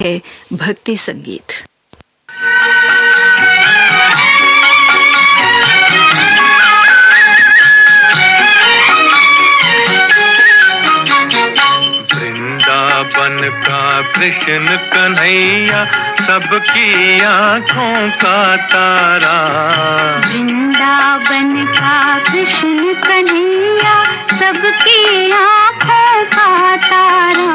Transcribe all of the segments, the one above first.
है भक्ति संगीत। वृंदावन का कृष्ण कन्हैया सबकी आंखों का तारा। वृंदावन का कृष्ण कन्हैया सबकी आंखों का तारा।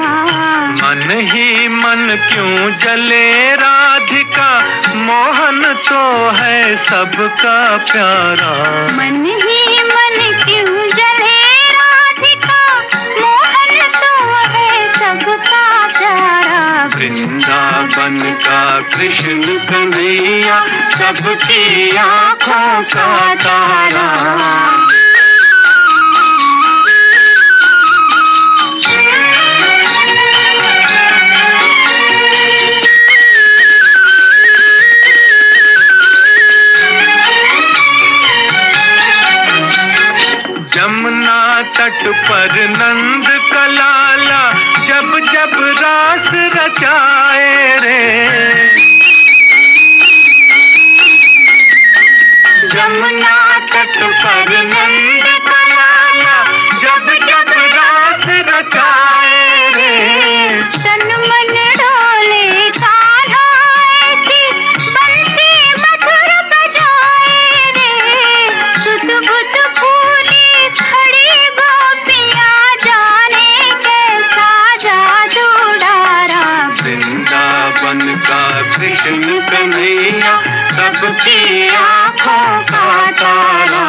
मन ही मन क्यों जले राधिका, मोहन तो है सबका प्यारा। मन ही मन क्यों जले राधिका, मोहन तो है सबका प्यारा। वृंदावन का कृष्ण कन्हैया सबकी आंखों का तारा। जमुना तट पर नंद का लाला जब जब रास रचाए रे। जमुना तट पर नंद का लाला जब जब रास रचाए रे। तन मन डोले कान्हा ऐसी बंसी मधुर बजाए रे। सुध बुध फूली खड़ी गोपियां जाने कैसा जादू डारा। वृंदावन का कृष्ण कन्हैया सबकी आंखों का तारा।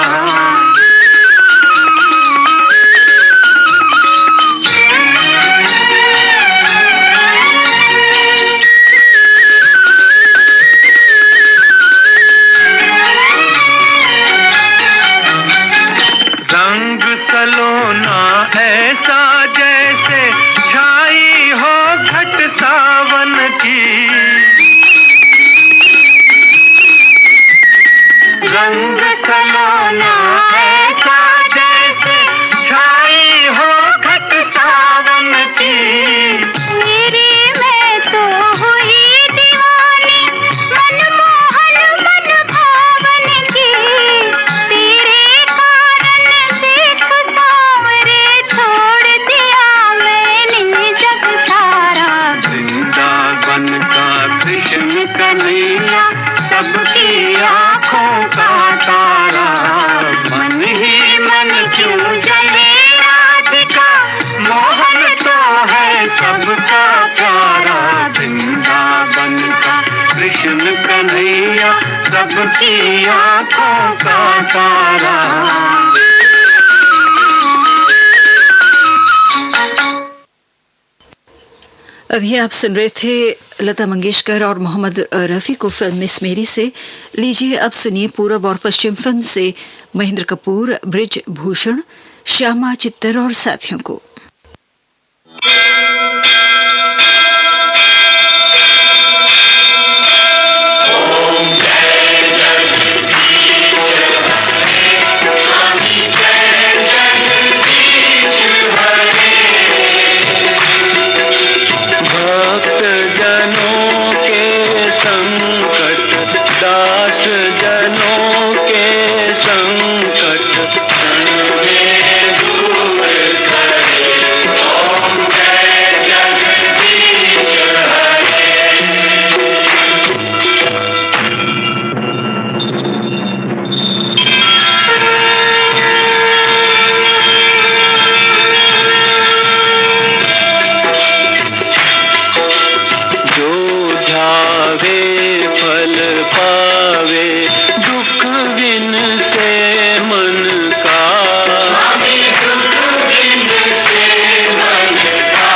रंग सलोना ऐसा जैसे छाई हो घट सावन की। रंग सलोना ऐसा जैसे छाई हो घट सावन की। मेरी मैं तो हुई दीवानी मनमोहन मन भावन की। तेरे कारण देख सांवरे छोड़ दिया मैंने जग सारा। वृंदावन का कृष्ण कन्हैया सबकी आंखों का तारा। मन ही मन क्यों जले राधिका, मोहन तो है सबका प्यारा। वृंदावन का कृष्ण कन्हैया सबकी आंखों का तारा। अभी आप सुन रहे थे लता मंगेशकर और मोहम्मद रफ़ी को फिल्म मिस मेरी से। लीजिए अब सुनिए पूरब और पश्चिम फिल्म से महेंद्र कपूर, ब्रिज भूषण, श्यामा चित्तर और साथियों को। दास जनों के संकट दूर करे। ओम जय जगदीश जो ध्यावे फल पावे, दुख बिन से मन का। स्वामी दुख बिन से मन का।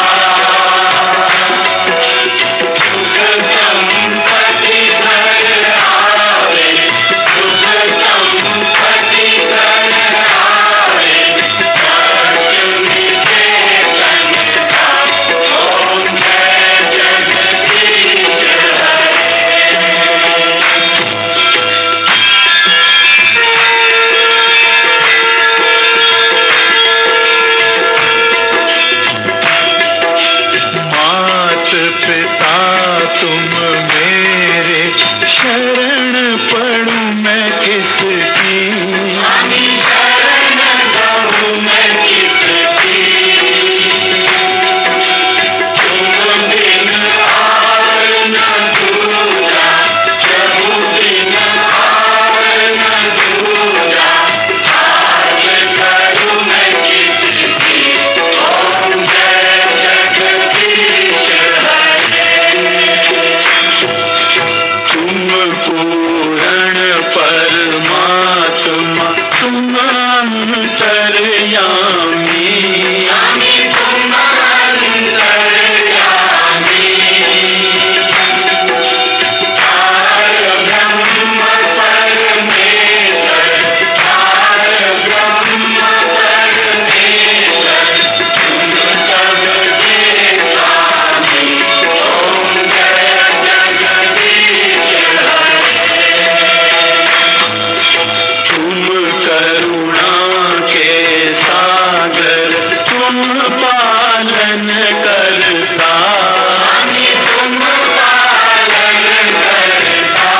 सुख संपत्ति घर आवे, सुख संपत्ति घर आवे। कष्ट मिटे तन का। ओम जय जगदीश हरे। तुम मेरे, शरण पड़ूं मैं किसकी, स्वामी शरण गहूं मैं किसकी। तुम बिन आर न दूजा, प्रभु बिन आर न दूजा, आस करूं मैं किसकी। ओम जय जगदीश हरे। तुम पूर्ण परमात्मा, तुम अंतर्यामी, स्वामी तुम अंतर्यामी। पार ब्रह्म परमेश्वर, पार ब्रह्म परमेश्वर, तुम सबके स्वामी। ओम जय जगदीश हरे। तुम करुणा के सागर, तुम पालन करता, स्वामी तुम पालन करता।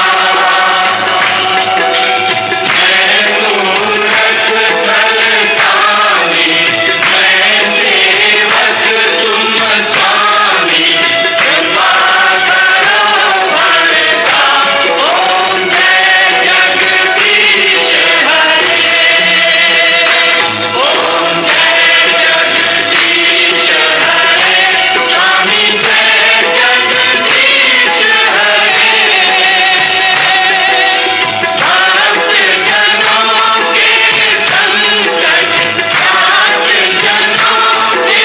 मैं मूरख कलतानी, मैं सेवक तुम स्वामी, कृपा करो भरता। ओम जय जगदीश हरे। ओम जय जगदीश हरे। स्वामी जय जगदीश हरे। भक्त जनों के संकट, भक्त जनों के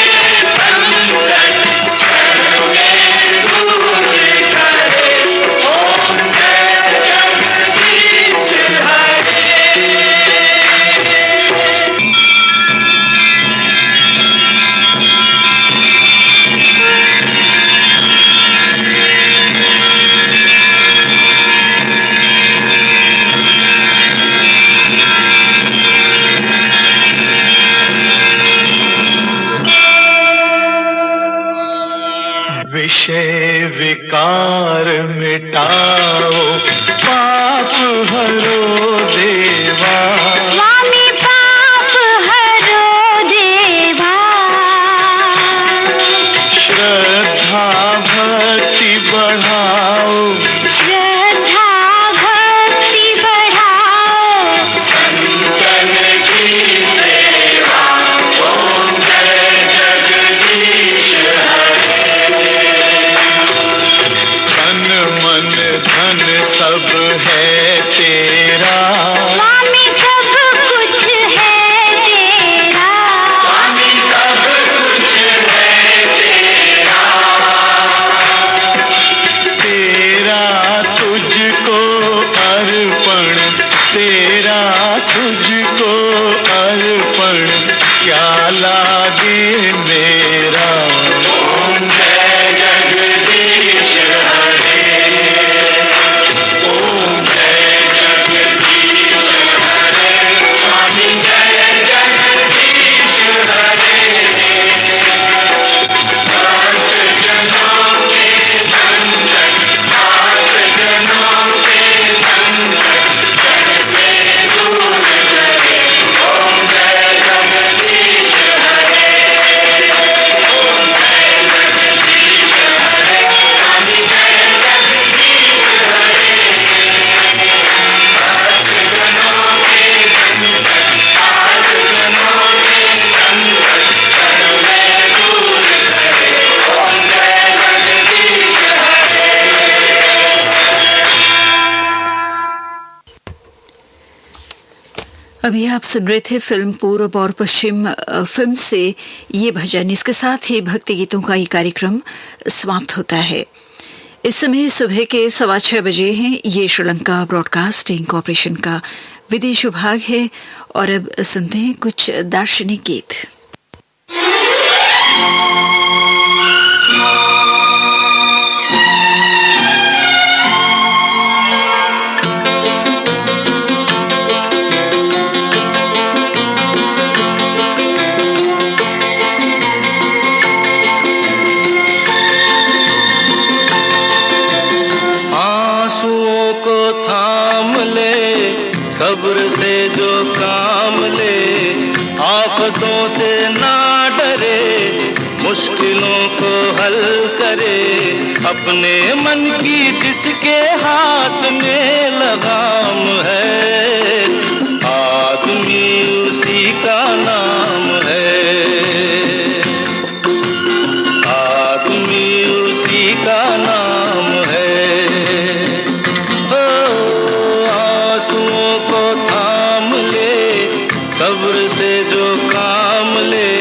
संकट, क्षण में दूर करे। ओम जय जगदीश हरे। विषय विकार मिटाओ, पाप हरो देवा, स्वामी पाप हरो देवा। श्रद्धा भक्ति बढ़ाओ, श्रद्धा भक्ति बढ़ाओ, संतन की सेवा। ओम जय जगदीश हरे। तन मन धन सब है तेरा, स्वामी सब कुछ है तेरा। स्वामी सब कुछ है तेरा। तेरा तुझको अर्पण, तेरा तुझको अर्पण, क्या लागे मेरा। ओम जय जगदीश हरे। ओम जय जगदीश हरे। स्वामी जय जगदीश हरे। भक्त जनों के संकट, भक्त जनों के संकट, क्षण में दूर करे। ओम जय जगदीश हरे। ओम जय जगदीश हरे। स्वामी जय जगदीश हरे। भक्त जनों के संकट, भक्त जनों के संकट, क्षण में दूर करे। ओम जय जगदीश हरे। अभी आप सुन रहे थे फिल्म पूर्व और पश्चिम फिल्म से ये भजन। इसके साथ ही भक्ति गीतों का ये कार्यक्रम समाप्त होता है। इस समय सुबह के 6:15 बजे हैं। ये श्रीलंका ब्रॉडकास्टिंग कॉरपोरेशन का विदेश विभाग है और अब सुनते हैं कुछ दार्शनिक गीत। सब्र से जो काम ले, आफतों से ना डरे, मुश्किलों को हल करे, अपने मन की जिसके हाथ में लगाम है, आदमी उसी का नाम है, आदमी उसी का नाम है। ओ आंसुओं को थाम ले, सब्र से जो काम ले,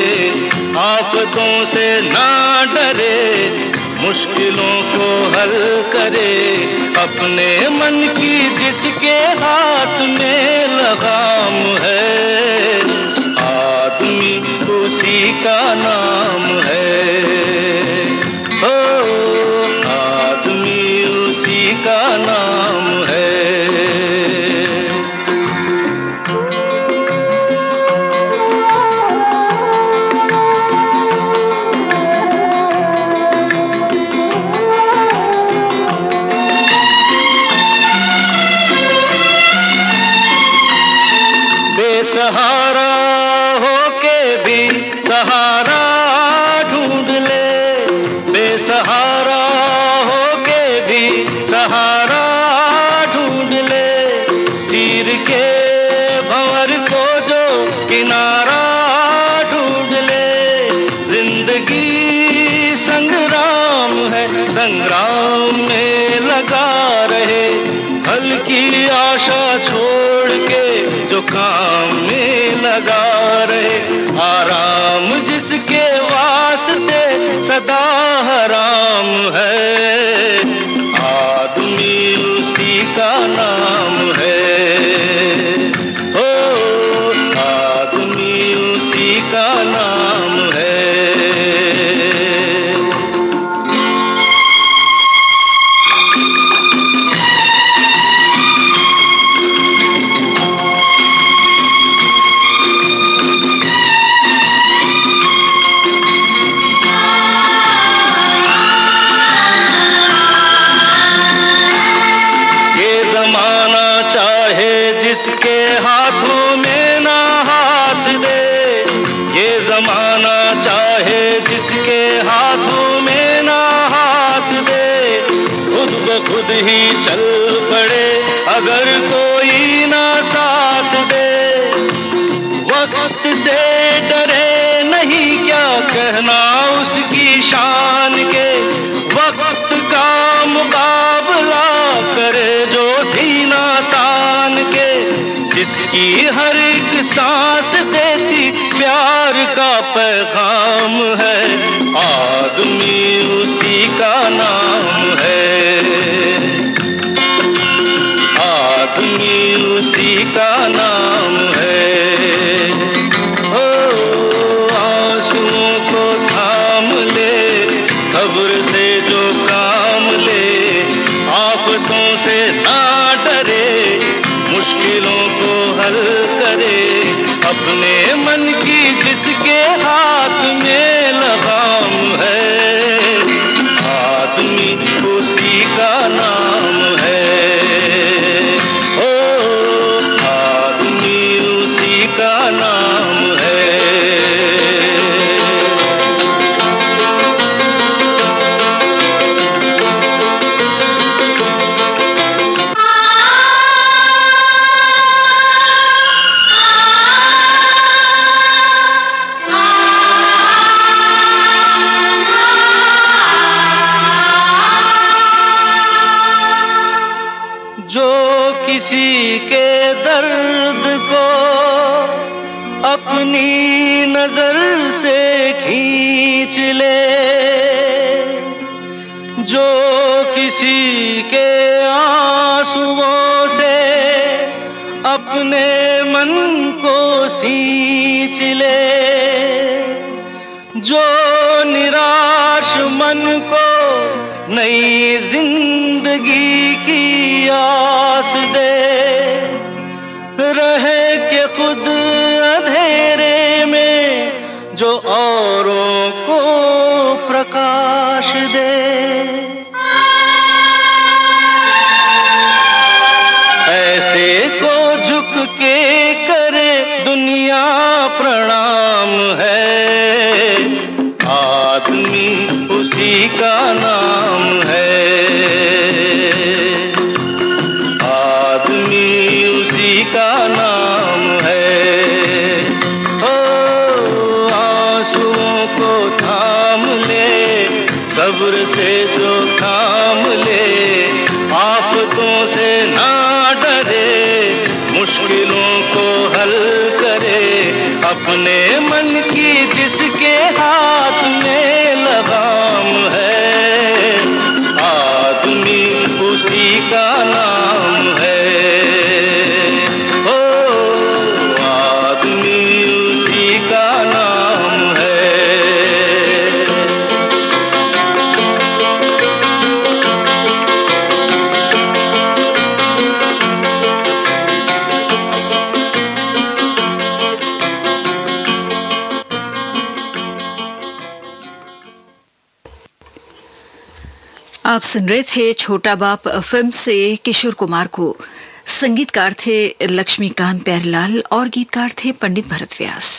आफतों से ना डरे, मुश्किलों को हल करे, अपने मन की जिसके हाथ में लगाम है, आदमी उसी का नाम है, ओ आदमी उसी का नाम है। बेसहारा होके भी सहारा ढूंढ ले, बेसहारा होके भी सहारा ढूंढ ले, चीर के भंवर को जो किनारा ढूंढ ले, जिंदगी संग्राम है, संग्राम में लगा रहे, हल्की आशा छोड़ के जो काम में लगा रहे, आराम जिसके वास्ते सदा हराम है, आदमी उसी का नाम है, ओ आदमी उसी का नाम है। जिसके हाथों में ना हाथ दे, ये जमाना चाहे जिसके हाथों में ना हाथ दे, खुद ब खुद ही चल पड़े अगर कोई ना साथ दे, वक्त से डरे नहीं क्या कहना उसकी शान के, वक्त का मुकाबला करे जो सीना तान के, जिसकी हर एक सांस देती प्यार का पैगाम है, आदमी उसी का नाम है, आदमी उसी का नाम है। ओ आंसुओं को थाम ले, सब्र से जो काम ले, आफतों से ना डरे, मुश्किलों को हल करे, अपने मन की जिसके हाथ में लगाम है, आदमी उसी का नाम है, ओ आदमी उसी का नाम है। जो किसी के दर्द को अपनी नजर से खींच ले, जो किसी के आंसुओं से अपने मन को सींच ले, जो निराश मन को नई जिंदगी की आस दे, रहे के खुद अंधेरे में जो औरों को प्रकाश दे। ऐसे को झुक प्रणाम है, आदमी उसी का नाम है, आदमी उसी का नाम है। ओ आंसुओं को थाम ले, सब्र से जो थाम ले, आफतों से ना डरे, मुश्किलों को हल करे, अपने मन की जिसके हाथ में लगाम है, आदमी उसी का नाम है, ओ आदमी उसी का नाम है। आप सुन रहे थे छोटा बाप फिल्म से किशोर कुमार को। संगीतकार थे लक्ष्मीकांत प्यारेलाल और गीतकार थे पंडित भरत व्यास।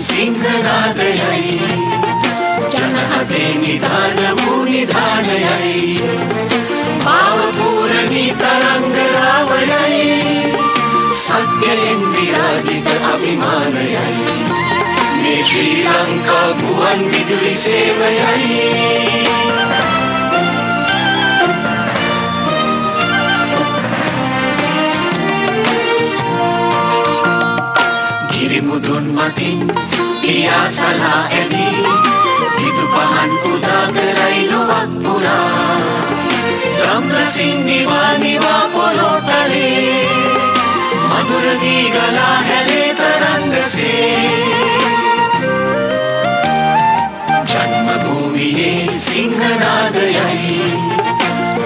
सिंहनादयै जनहते निधानमु निधानयै भावपूरणी तरङ्गरावयै सत्येन्दिरादित अभिमानयै मे श्रीलङ्का भुवन Viduri सेवयै। Mudunmatin piyasalah edi hidupan udagaray luwag pura damrasing niwa polotare madurani gala hele tarang se janmabhumi sinhanadayai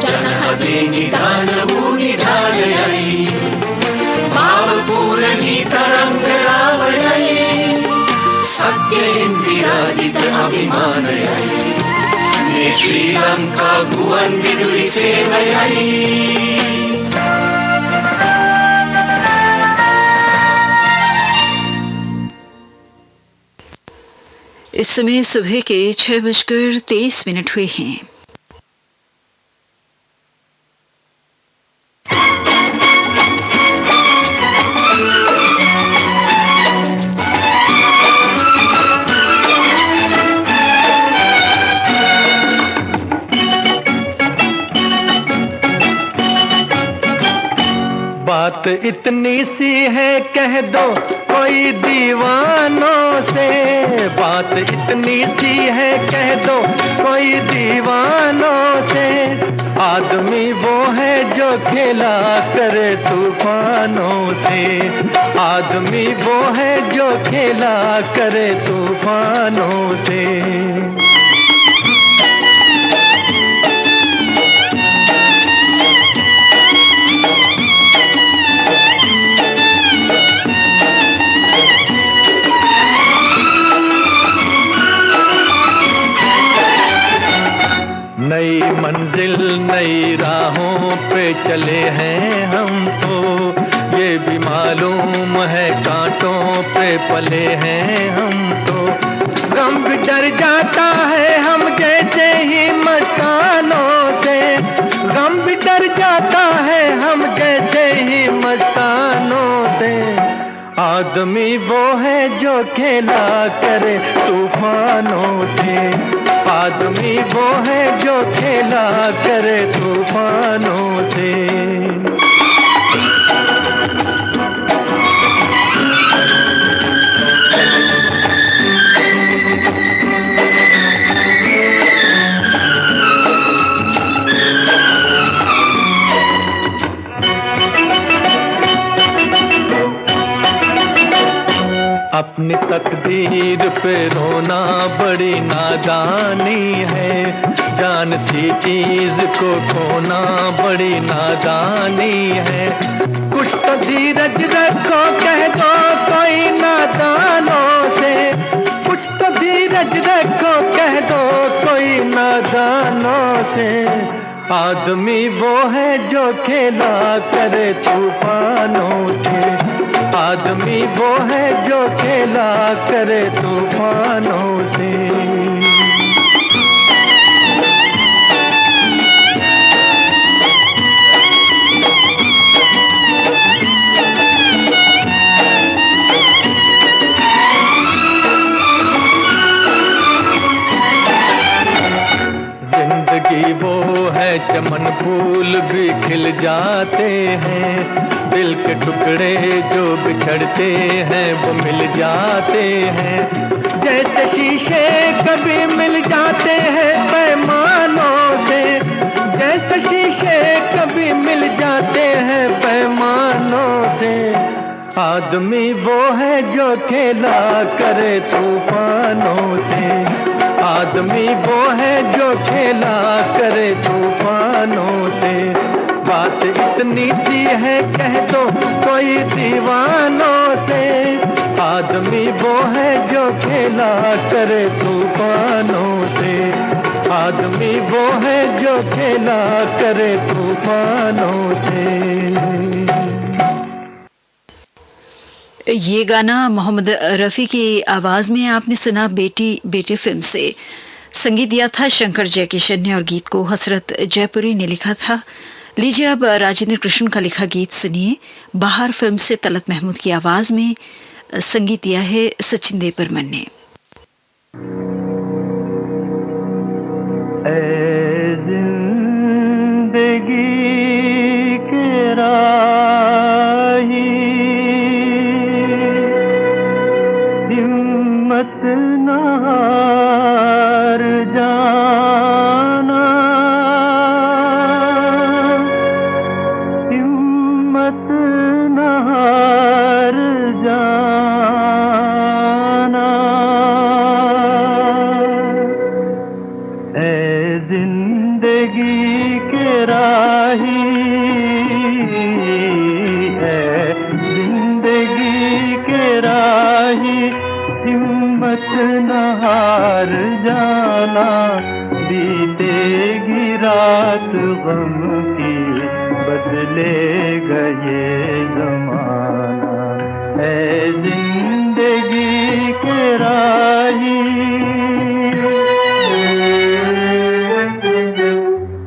janhade nidhanamu nidhanayai भावपूरणी तरङ्गरावयै सत्येन्दिरादित अभिमानयै मे श्रीलङ्का भुवन विदुरी सेवयै। इस समय सुबह के 6:23 हुए हैं। बात इतनी सी है कह दो कोई दीवानों से, बात इतनी सी है कह दो कोई दीवानों से, आदमी वो है जो खेला करे तूफानों से, आदमी वो है जो खेला करे तूफानों से। नई मंजिल नई राहों पे चले हैं हम तो, ये भी मालूम है कांटों पे पले हैं हम तो, गम भी डर जाता है हम जैसे ही मस्तानों से, गम भी डर जाता है हम जैसे ही मस्तानों से, आदमी वो है जो खेला करे तूफानों से, आदमी वो है जो खेला करे तूफानों से। अपनी अपनी तकदीर पे रोना बड़ी नादानी है, जान सी चीज को खोना बड़ी नादानी है। कुछ तो धीरज रखो कह दो कोई नादानों से, कुछ तो धीरज रखो कह दो कोई नादानों से। आदमी वो है जो खेला करे तूफानों से, आदमी वो है जो खेला करे तूफानों से। जिंदगी वो है चमन फूल भी खिल जाते हैं, दिल के टुकड़े जो बिछड़ते हैं वो मिल जाते हैं। जैसे शीशे कभी मिल जाते हैं पैमानों से, जैसे शीशे कभी मिल जाते हैं पैमानों से। आदमी वो है जो खेला करे तूफानों से, आदमी वो है जो खेला करे तूफानों से। बात इतनी सी है कह दो कोई दीवानों से, आदमी वो है जो खेला करे तूफानों से, आदमी वो है जो खेला करे तूफानों से। ये गाना मोहम्मद रफ़ी की आवाज में आपने सुना बेटी बेटे फिल्म से। संगीत दिया था शंकर जयकिशन ने और गीत को हसरत जयपुरी ने लिखा था। लीजिए अब राजेंद्र कृष्ण का लिखा गीत सुनिए। बाहर फिल्म से तलत महमूद की आवाज में संगीत दिया है सचिन देव बर्मन ने। ऐ जिंदगी के राही हिम्मत न हार जाना, हिम्मत न हार जाना। ऐ जिंदगी के राही, ऐ जिंदगी के राही हिम्मत न हार जाना। बीतेगी रात गम की बदलेगा ये जमाना। ऐ जिंदगी के राही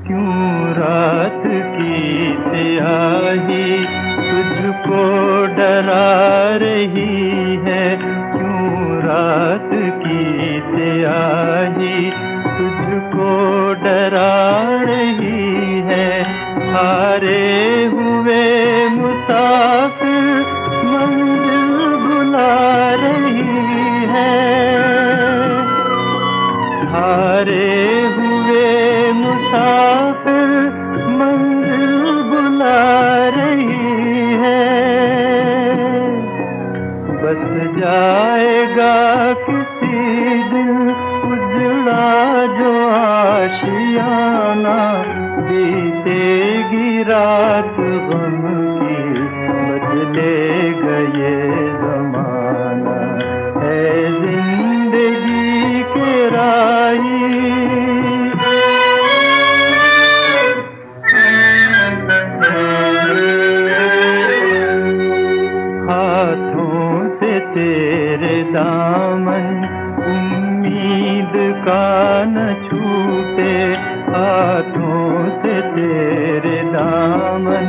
क्यों रात की स्याही तुझको डरा रही है, रात की स्याही तुझको डरा रही है। हारे हुए मुसाफिर मंजिल बुला रही है, हारे हुए मुसाफिर मंजिल बुला रही है। बस जाएगा किसी दिन उजड़ा जो आशियाना। बीतेगी रात गम की बदलेगा ये जमाना। है जिंदगी के राही तेरे दामन उम्मीद का न छूटे, हाथों से तेरे दामन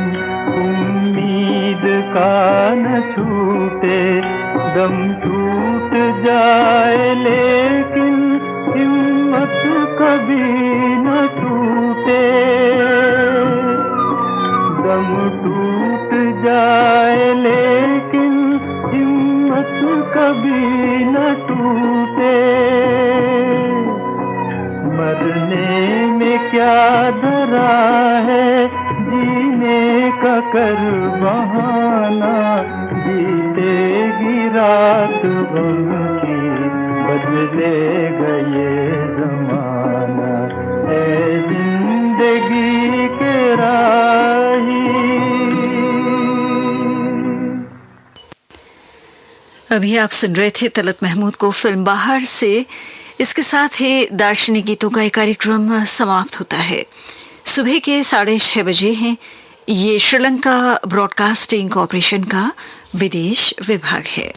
उम्मीद का न छूटे। दम टूट जाए लेकिन हिम्मत कभी न टूटे, दम टूट जाए लेकिन हिम्मत कभी न टूटे। मरने में क्या धरा है, जीने का कर बहाना। बीतेगी रात बहुत गम की बदलेगा ये जमाना, ए जिंदगी के राही। अभी आप सुन रहे थे तलत महमूद को फिल्म बाहर से। इसके साथ ही दार्शनिक गीतों का एक कार्यक्रम समाप्त होता है। सुबह के 6:30 बजे हैं। ये श्रीलंका ब्रॉडकास्टिंग कॉरपोरेशन का विदेश विभाग है।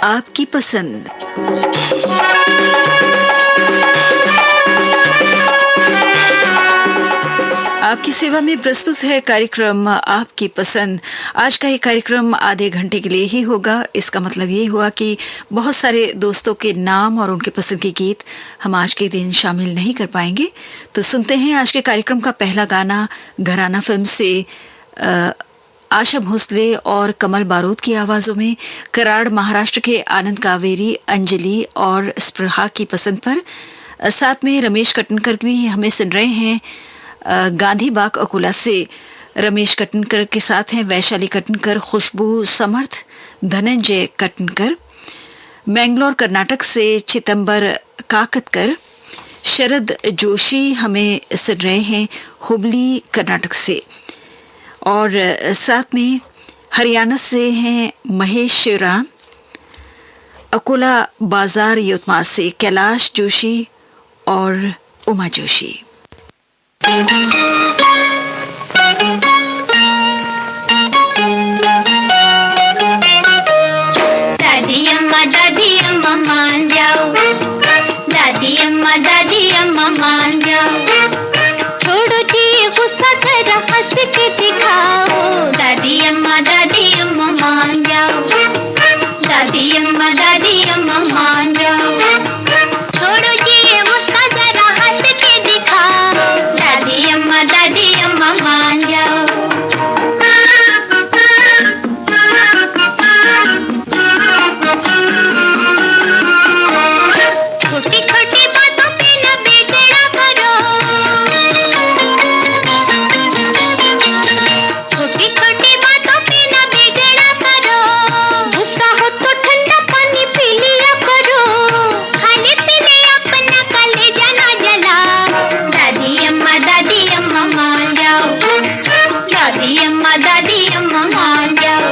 आपकी पसंद। आपकी सेवा में प्रस्तुत है कार्यक्रम आपकी पसंद। आज का ये कार्यक्रम आधे घंटे के लिए ही होगा। इसका मतलब ये हुआ कि बहुत सारे दोस्तों के नाम और उनके पसंद के गीत हम आज के दिन शामिल नहीं कर पाएंगे। तो सुनते हैं आज के कार्यक्रम का पहला गाना घराना फिल्म से आशा भोसले और कमल बारूद की आवाजों में, कराड़ महाराष्ट्र के आनंद कावेरी, अंजलि और स्पृहा की पसंद पर। साथ में रमेश कटनकर भी हमें सुन रहे हैं। गांधी बाग अकोला से रमेश कटनकर के साथ हैं वैशाली कटनकर, खुशबू समर्थ, धनंजय कटनकर। मैंगलोर कर्नाटक से चिदंबर काकतकर, शरद जोशी हमें सुन रहे हैं हुबली कर्नाटक से। और साथ में हरियाणा से हैं महेश शिवराम, अकोला बाजार यवतमाल से कैलाश जोशी और उमा जोशी। दादी अम्मा मान जाओ, दादी अम्मा मान जाओ, छोड़ो जी गुस्सा जरा हंस के दिखाओ। दादी अम्मा मान जाओ, दादी अम्मा मान जाओ, छोड़ो जी गुस्सा जरा हंस के दिखाओ। दादी अम्मा मान जाओ। छोटी छोटी बातों पे न बेचैना करो, छोटी छोटी बातों पे न बेचैना करो। गुस्सा हो तो ठंडा पानी पी लिया करो, खाने पीले अपना कलेजा ना जला। दादी अम्मा मान जाओ, दादी अम्मा मान जाओ,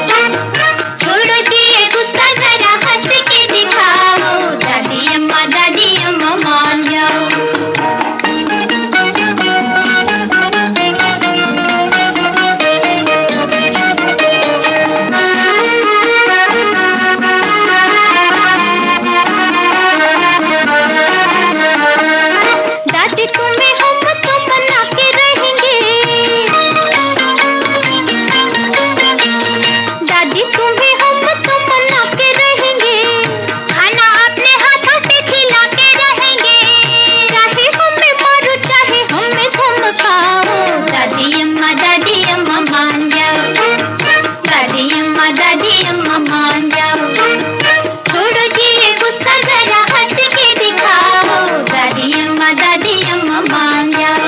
छोड़ो जी ये गुस्सा जरा हंस के दिखाओ। दादी अम्मा मान जाओ। दादी तुम्हें हम तो मना के रहेंगे, दादी तुम्हें हम तो मना के रहेंगे, खाना अपने हाथों से खिला के रहेंगे। चाहे हमें मारो चाहे हमें धमकाओ। दादी अम्मा मान जाओ, दादी अम्मा मान जाओ, छोड़ो जी ये गुस्सा जरा हंस के दिखाओ। दादी अम्मा मान जाओ।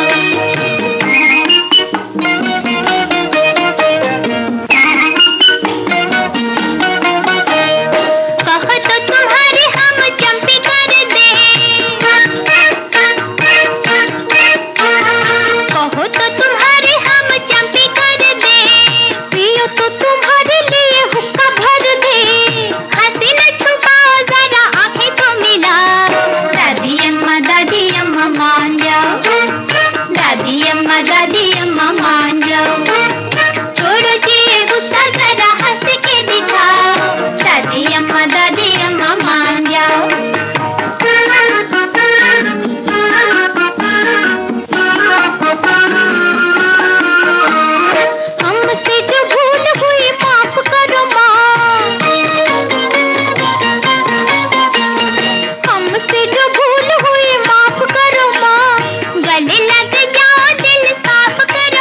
कहो तो तुम्हारे हम चंपी कर दे, कहो तो तुम्हारे हम चंपी कर दे, पियो तो तुम्हारे लिए हुक्का भर दे। हंसी न छुपाओ जरा आंखें तो मिलाओ। दादी अम्मा मान जाओ, दादी अम्मा मान जाओ, छोड़ो जी ये गुस्सा जरा हंस के दिखाओ। दादी अम्मा मान जाओ। हमसे जो भूल हुई माफ करो माँ, हमसे जो भूल हुई माफ करो माँ। गले लग जाओ दिल साफ कर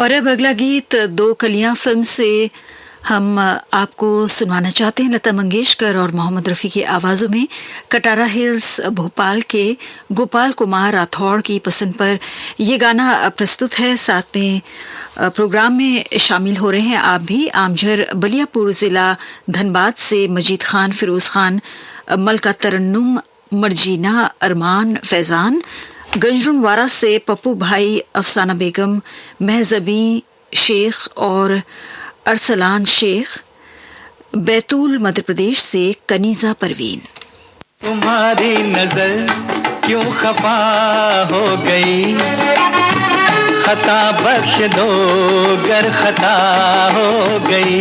और अब अगला गीत दो कलियां फिल्म से हम आपको सुनवाना चाहते हैं। लता मंगेशकर और मोहम्मद रफ़ी की आवाज़ों में कटारा हिल्स भोपाल के गोपाल कुमार राठौड़ की पसंद पर ये गाना प्रस्तुत है। साथ में प्रोग्राम में शामिल हो रहे हैं आप भी। आमझर बलियापुर ज़िला धनबाद से मजीद खान, फिरोज़ खान, मलका तरन्नुम, मर्जीना, अरमान, फैज़ान, गंजरुनवारा से पप्पू भाई, अफसाना बेगम, महजबी शेख और अरसलान शेख, बैतूल मध्य प्रदेश से कनीजा परवीन। तुम्हारी नजर क्यों खफा हो गई, खता बख्श दो गर खता हो गई।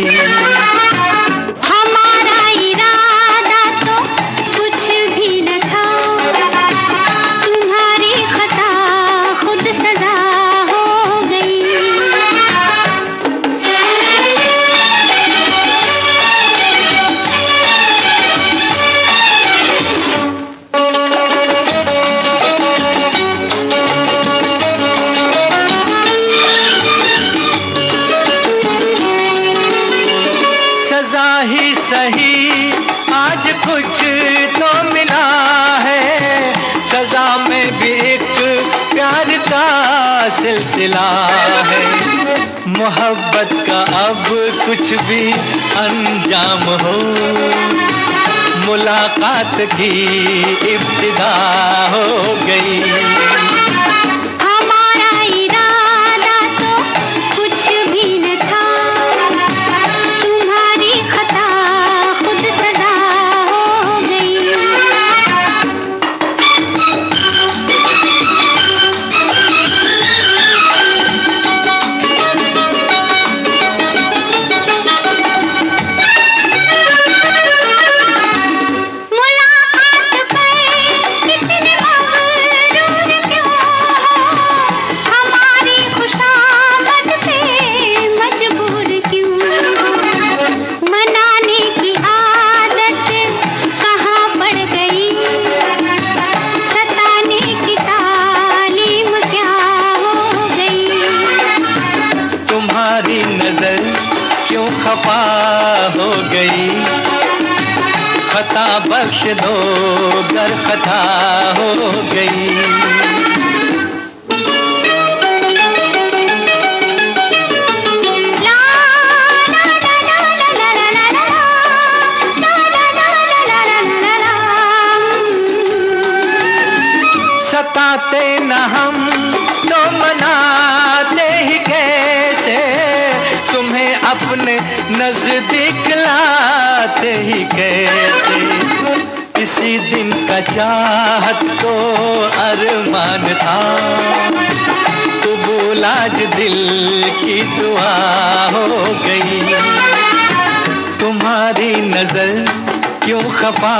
हमारा इरादा तो कुछ भी न था, तुम्हारी खता खुद सजा हो गई। सजा ही सही आज कुछ तो मिला है, सजा में भी एक प्यार का सिलसिला है। मोहब्बत का अब कुछ भी अंजाम हो, मुलाकात की इब्तिदा हो गई। हमारा इरादा तो कुछ भी न था, तुम्हारी खता खुद सजा हो गई। मुलाकात पर इतने मगरूर क्यों हो, हमारी खुशामद पे मजबूर क्यों हो। मनाने की आदत कहाँ पड़ गई, सताने की तालीम क्या हो गई। तुम्हारी नजर क्यों खफा हो गई, खता बख्श दो गर खता हो गई। ला ला ला ला ला ला ला ला ला ला ला ला ला। सताते न हम तो मनाते ही कैसे, तुम्हें अपने नजदीक लाते ही कैसे। इसी दिन का चाहत तो अरमान था, कबूल आज दिल की दुआ हो गई। तुम्हारी नजर क्यों खफा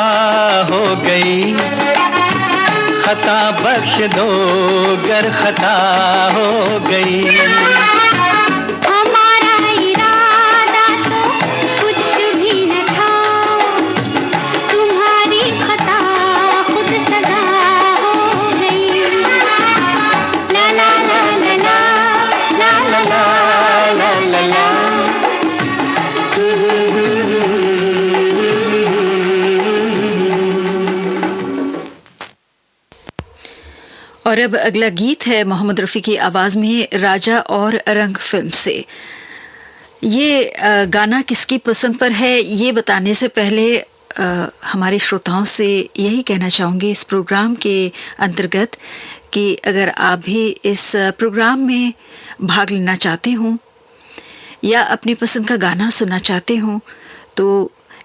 हो गई, खता बख्श दो गर खता हो गई। हमारा इरादा तो कुछ भी न था, तुम्हारी खता खुद सजा हो गई। ला ला ला ला ला ला ला ला ला ला। और अब अगला गीत है मोहम्मद रफ़ी की आवाज़ में राजा और रंग फिल्म से। ये गाना किसकी पसंद पर है ये बताने से पहले हमारे श्रोताओं से यही कहना चाहूँगी इस प्रोग्राम के अंतर्गत कि अगर आप भी इस प्रोग्राम में भाग लेना चाहते हों या अपनी पसंद का गाना सुनना चाहते हों तो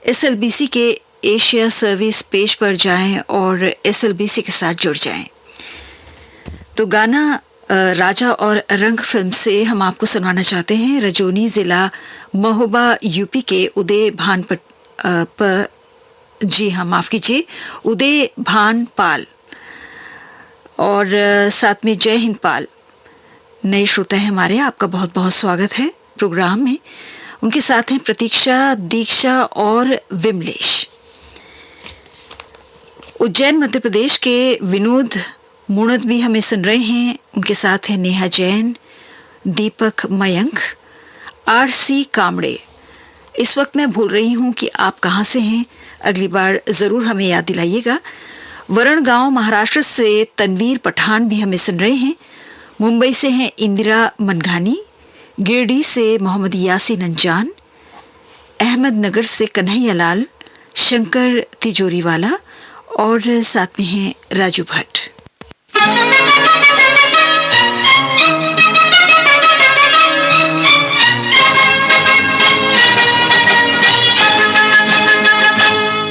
SLBC के एशिया सर्विस पेज पर जाएं और SLBC के साथ जुड़ जाएं। तो गाना राजा और रंग फिल्म से हम आपको सुनाना चाहते हैं। रजौनी ज़िला महोबा यूपी के उदय माफ़ कीजिए उदय भान पाल और साथ में जय हिंद पाल नए श्रोता हैं हमारे, आपका बहुत बहुत स्वागत है प्रोग्राम में। उनके साथ हैं प्रतीक्षा, दीक्षा और विमलेश। उज्जैन मध्य प्रदेश के विनोद मुणत भी हमें सुन रहे हैं। उनके साथ हैं नेहा जैन, दीपक मयंक, आरसी कामड़े। इस वक्त मैं भूल रही हूं कि आप कहां से हैं, अगली बार जरूर हमें याद दिलाइएगा। वरण गांव महाराष्ट्र से तनवीर पठान भी हमें सुन रहे हैं। मुंबई से हैं इंदिरा मनघानी, गिरडी से मोहम्मद यासीन अंजान, अहमदनगर से कन्हैया लाल, शंकर तिजोरीवाला और साथ में हैं राजू भट्ट।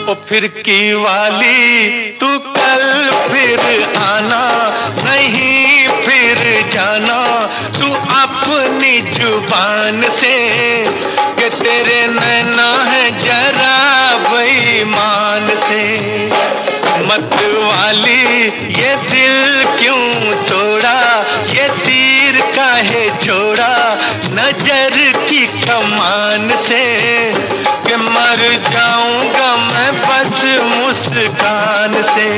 ओ फिर की वाली तू कल फिर आना, नहीं फिर जाना तू अपनी जुबान से, कि तेरे नैना है जरा बेईमान से। मत वाली ये दिल क्यों तोड़ा, ये तीर काहे छोड़ा नजर की कमान से, कि मर जाऊंगा मैं बस मुस्कान से।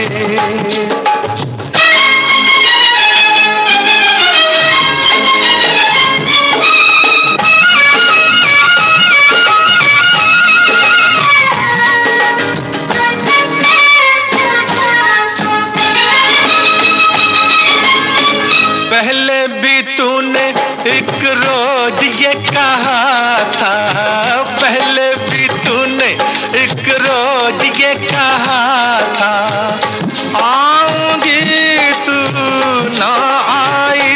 पहले भी तूने एक रोज ये कहा था, पहले भी तूने एक रोज ये कहा था, आऊंगी तू ना आई।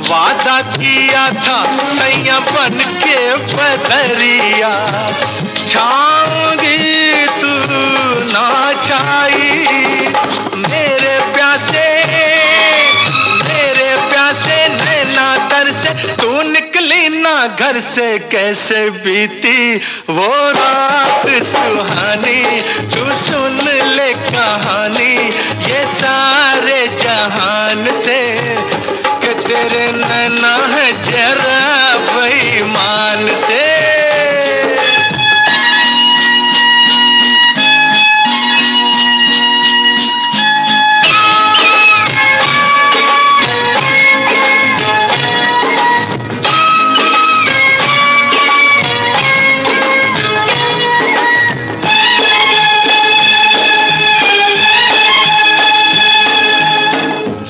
वादा किया था सैया बन के बदरिया, छाऊंगी तू ना छाई। मेरे प्यासे नैना दर से तू निकली ना घर से, कैसे बीती वो रात सुहानी। तू सुन ले कहानी ये सारे जहान से, कि तेरे नैना है जरा बेईमान से।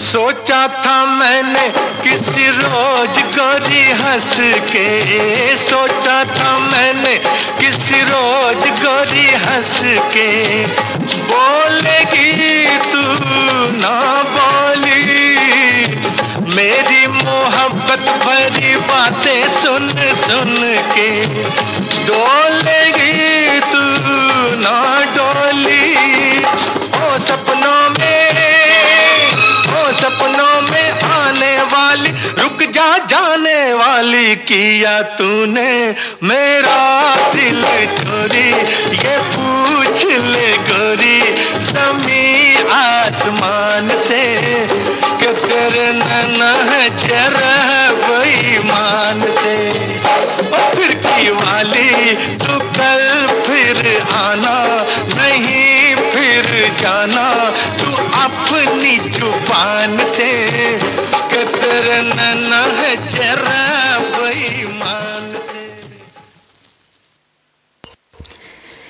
सोचा था मैंने किसी रोज गोरी हंस के, सोचा था मैंने किसी रोज गोरी हंस के, बोलेगी तू ना बोली मेरी मोहब्बत भरी बातें सुन सुन के, डोलेगी तू ना डोली। ओ सपनों में आने वाली, रुक जा जाने वाली, किया तूने मेरा दिल चोरी। ये पूछ ले गोरी ज़मीं आसमान से, कि तेरे नैना है जरा बेईमान से। और फिर की वाली तू कल फिर आना, नहीं फिर जाना तू अपनी जुबान से, कि तेरे नैना है जरा बेईमान से।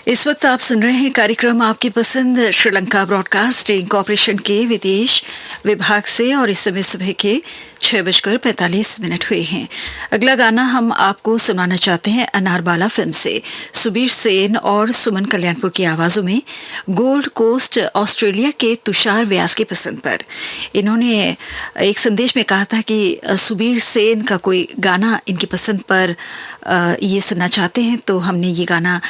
इस वक्त आप सुन रहे हैं कार्यक्रम आपकी पसंद श्रीलंका ब्रॉडकास्टिंग कॉरपोरेशन के विदेश विभाग से, और इस समय सुबह के 6:45 हुए हैं। अगला गाना हम आपको सुनाना चाहते हैं अनारबाला फिल्म से, सुबीर सेन और सुमन कल्याणपुर की आवाजों में, गोल्ड कोस्ट ऑस्ट्रेलिया के तुषार व्यास की पसंद पर। इन्होंने एक संदेश में कहा था कि सुबीर सेन का कोई गाना इनकी पसंद पर ये सुनना चाहते हैं, तो हमने ये गाना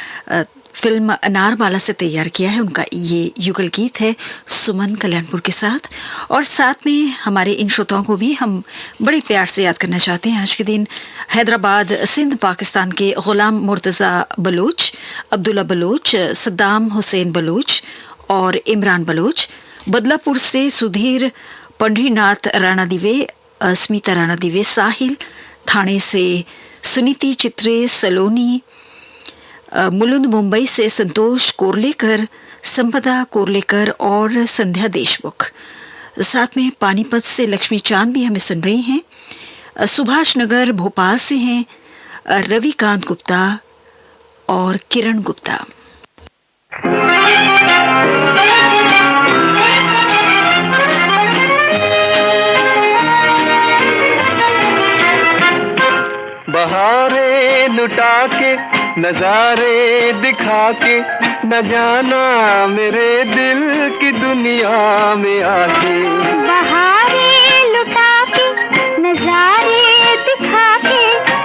फिल्म अनारबाला से तैयार किया है। उनका ये युगल गीत है सुमन कल्याणपुर के साथ, और साथ में हमारे इन श्रोताओं को भी हम बड़े प्यार से याद करना चाहते हैं। आज के दिन हैदराबाद सिंध पाकिस्तान के गुलाम मुर्तज़ा बलोच, अब्दुल्ला बलोच, सद्दाम हुसैन बलोच और इमरान बलोच, बदलापुर से सुधीर पंढरीनाथ राणा दिवे, स्मिता राणा दिवे, साहिल थाने से सुनीति चित्रे सलोनी, मुलुंद मुंबई से संतोष कोरलेकर, संपदा कोरलेकर और संध्या देशमुख, साथ में पानीपत से लक्ष्मी चांद भी हमें सुन रही हैं। सुभाष नगर भोपाल से हैं रविकांत गुप्ता और किरण गुप्ता। बहारें लुटा के नजारे दिखा के न जाना मेरे दिल की दुनिया में आके। बहारें लुटा के नजारे दिखा के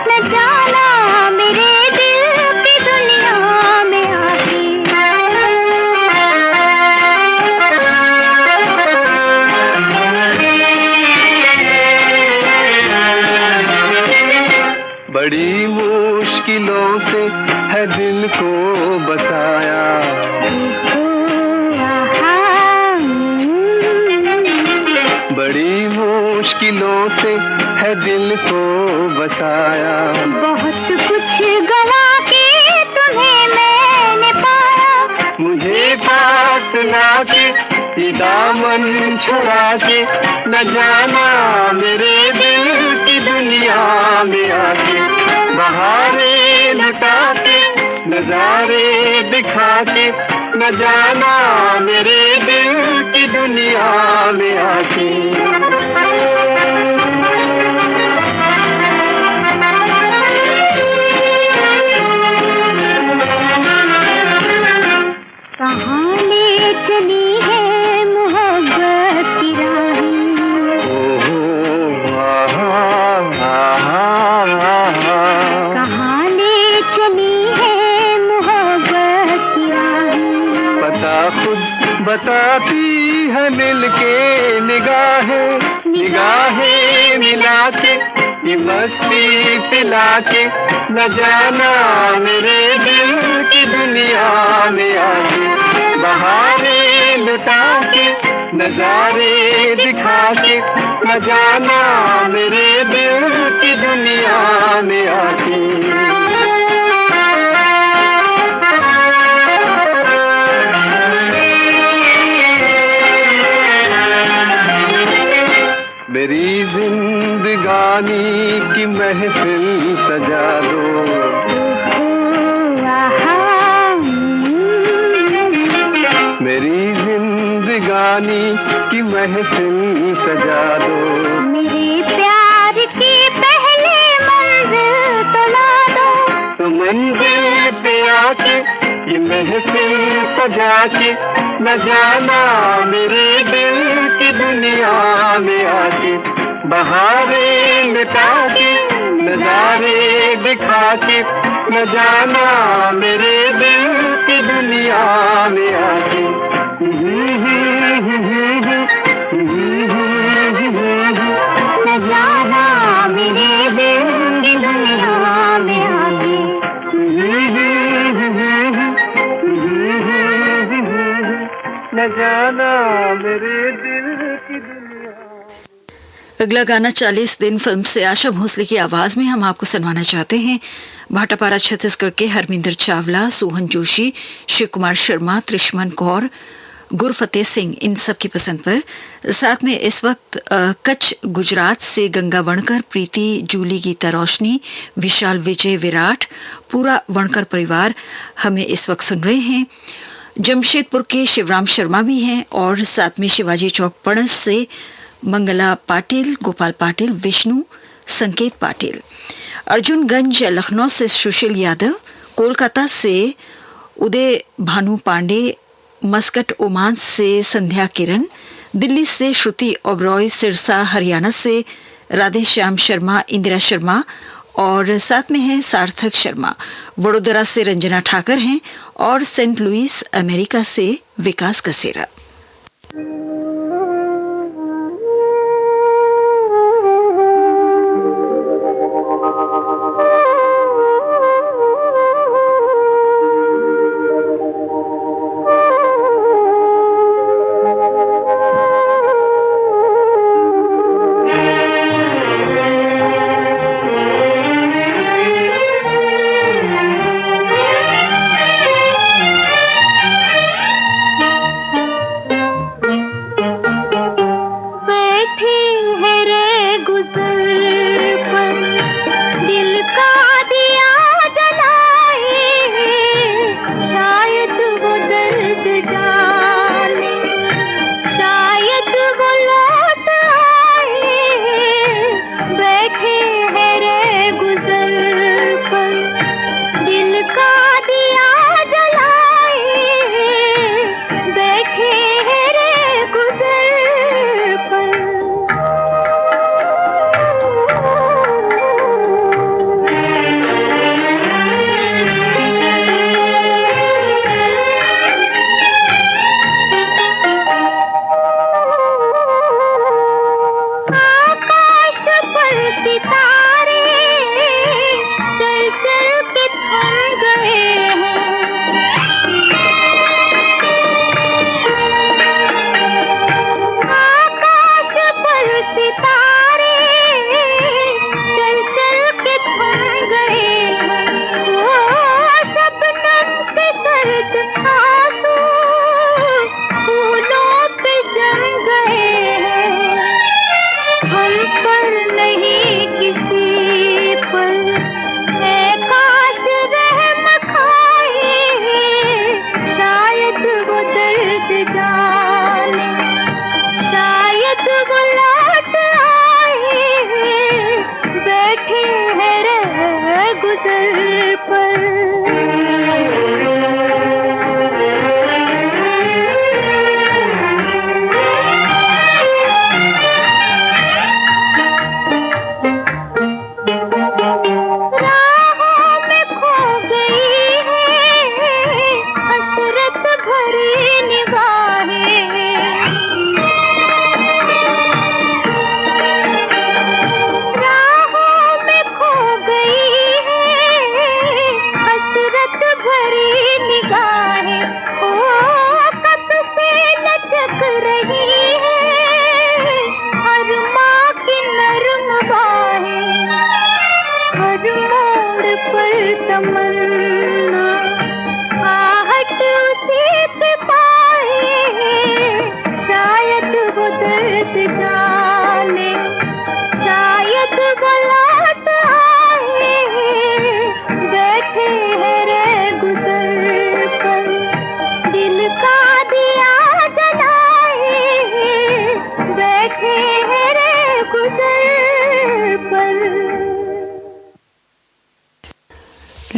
न जाना मेरे दिल की दुनिया में आके। बड़ी मुश्किलों से है दिल को बताया, बड़ी मुश्किलों से है दिल को बसाया। बहुत कुछ गवा के तुम्हें मैंने पाया, मुझे बात ना के ये दामन छुड़ा के न जाना मेरे दिल की दुनिया में आके। बहारें लुटा के नजारे दिखा के न जाना मेरे दिल की दुनिया में आके। कहाँ ले चली है मोहब्बत की राहें, कहाँ ले चली है मोहब्बत की राहें। पता खुद बताती है मिलके निगाहें, निगाहें मिला के ये मस्ती पिला के न जाना मेरे दिल की दुनिया में आके। बहारें लुटा के नजारे दिखा के न जाना मेरे दिल की दुनिया में आके। मेरी जिंदगानी की महफिल सजा दो, मेरी जिंदगानी की महफिल सजा दो। मेरे प्यार की पहले मंजिल तो ला दो, तो मंजिल पे आके ये महफिल सजा के न जाना मेरे दिल की दुनिया में आके। बहारें लुटा के नजारे दिखा के न जाना मेरे दिल की दुनिया में आके। न जाना मेरे दिल की दुनिया में आके। न जाना मेरे दिल की दुनिया। अगला गाना 40 दिन फिल्म से आशा भोसले की आवाज में हम आपको सुनवाना चाहते हैं। भाटापारा छत्तीसगढ़ के हरमिंदर चावला, सोहन जोशी, शिव कुमार शर्मा, त्रिशमन कौर, गुरफतेह सिंह इन सब की पसंद पर। साथ में इस वक्त कच्छ गुजरात से गंगा वणकर, प्रीति, जूली, गीता रोशनी, विशाल, विजय, विराट, पूरा वणकर परिवार हमें इस वक्त सुन रहे हैं। जमशेदपुर के शिवराम शर्मा भी हैं और साथ में शिवाजी चौक पड़स से मंगला पाटिल, गोपाल पाटिल, विष्णु, संकेत पाटिल, अर्जुनगंज लखनऊ से सुशील यादव, कोलकाता से उदय भानु पांडे, मस्कट ओमान से संध्या किरण, दिल्ली से श्रुति ओबरॉय, सिरसा हरियाणा से राधे श्याम शर्मा, इंदिरा शर्मा और साथ में है सार्थक शर्मा, वडोदरा से रंजना ठाकर हैं और सेंट लुइस अमेरिका से विकास कसेरा।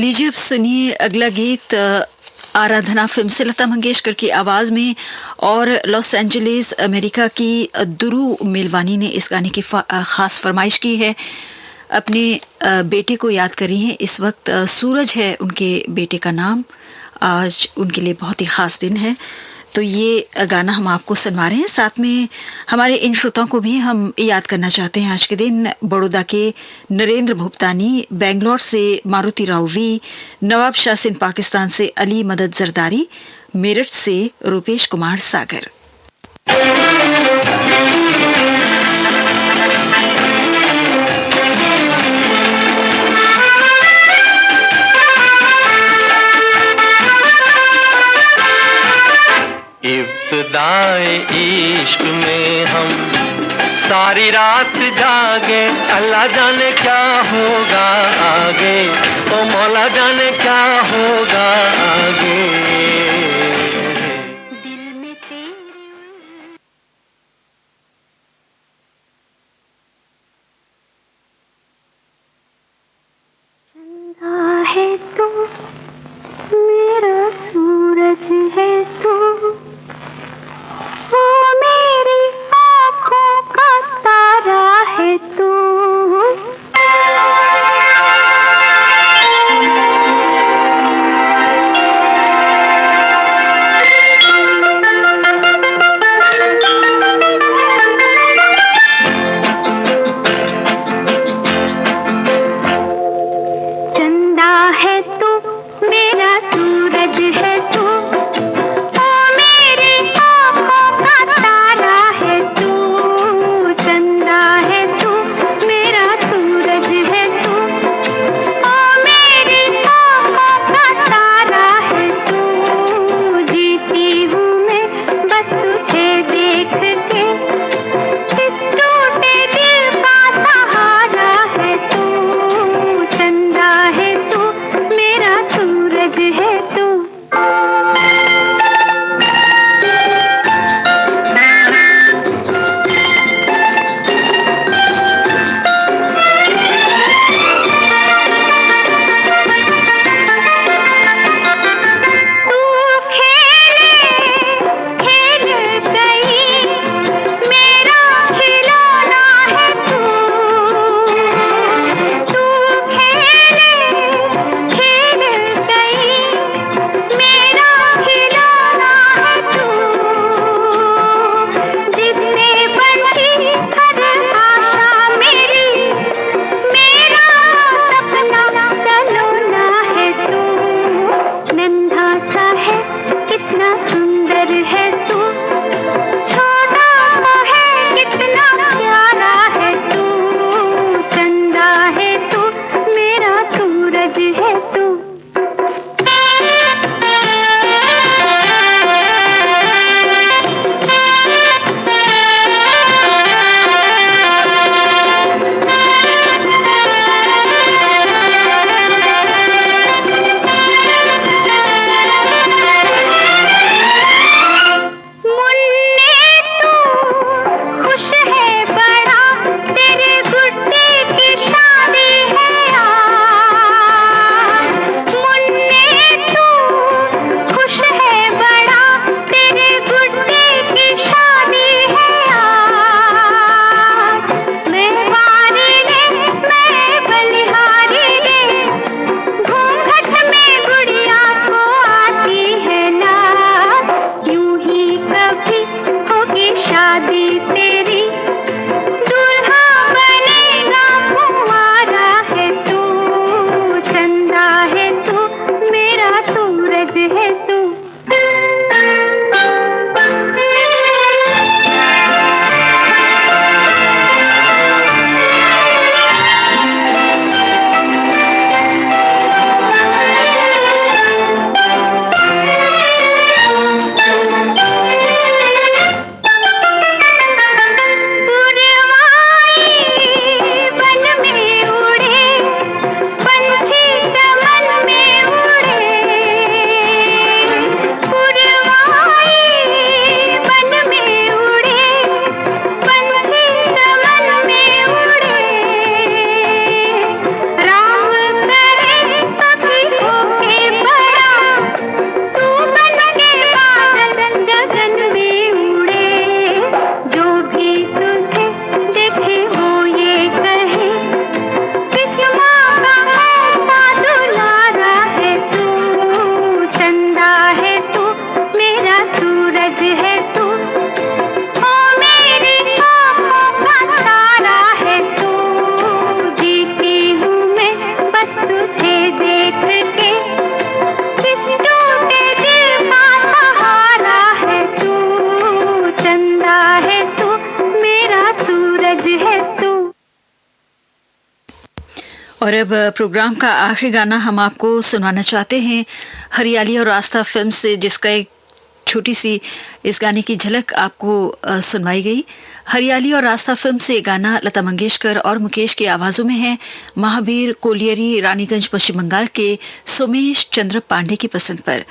लीजिए अब सुनिए अगला गीत आराधना फिल्म से लता मंगेशकर की आवाज में, और लॉस एंजलिस अमेरिका की दुरू मिलवानी ने इस गाने की खास फरमाइश की है। अपने बेटे को याद करी है इस वक्त, सूरज है उनके बेटे का नाम। आज उनके लिए बहुत ही खास दिन है, तो ये गाना हम आपको सुनवा रहे हैं। साथ में हमारे इन श्रोताओं को भी हम याद करना चाहते हैं आज के दिन। बड़ौदा के नरेंद्र भुगतानी, बेंगलोर से मारुति राव वी, नवाब शाह सिंह पाकिस्तान से अली मदद जरदारी, मेरठ से रूपेश कुमार सागर। इब्तिदाए इश्क में हम सारी रात जागे, अल्लाह जाने क्या होगा आगे, ओ मौला जाने क्या होगा आगे। दिल में तेरे चंदा है तू, मेरा सूरज है तू, वो मेरी आँखों का तारा है तू। चंदा है तू, मेरा सूरज है तू, ओ मेरी आँखों का तारा है तू। चंदा है तू, मेरा सूरज है तू, ओ मेरी आँखों का तारा है तू। जीती हूँ मैं बस तुझे देख के, इस टूटे दिल का सहारा है तू। चंदा है तू, मेरा सूरज है तू। और अब प्रोग्राम का आखिरी गाना हम आपको सुनाना चाहते हैं हरियाली और रास्ता फिल्म से, जिसका एक छोटी सी इस गाने की झलक आपको सुनवाई गई। हरियाली और रास्ता फिल्म से गाना लता मंगेशकर और मुकेश की आवाजों में है, महावीर कोलियरी, रानीगंज, पश्चिम बंगाल के सोमेश चंद्र पांडे की पसंद पर।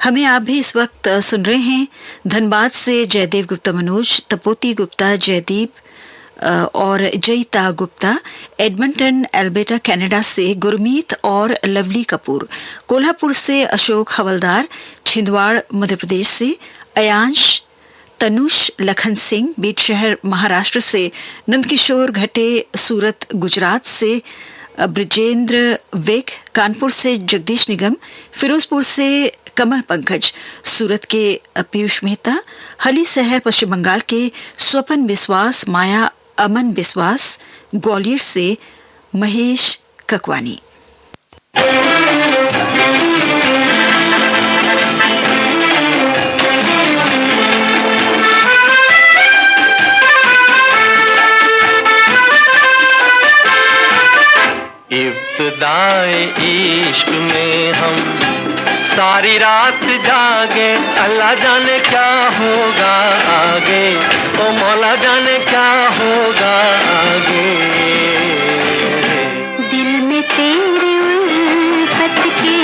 हमें आप भी इस वक्त सुन रहे हैं धनबाद से जयदेव गुप्ता मनोज, तपोती गुप्ता जयदीप और Jayita Gupta, Edmonton Alberta Canada से गुरमीत और लवली कपूर, कोल्हापुर से अशोक हवलदार, छिंदवाड़ मध्य प्रदेश से अयांश, तनुष लखन सिंह, बीट शहर महाराष्ट्र से नंदकिशोर घटे, सूरत गुजरात से ब्रजेंद्र वेग, कानपुर से जगदीश निगम, फिरोजपुर से कमल पंकज, सूरत के पीयूष मेहता, हली शहर पश्चिम बंगाल के स्वपन विश्वास, माया अमन विश्वास, ग्वालियर से महेश ककवानी। इब्तिदाए इश्क में हम सारी रात जागे, अल्लाह जाने क्या होगा आगे, ओ मौला जाने क्या होगा आगे। दिल में तेरे उल्फत के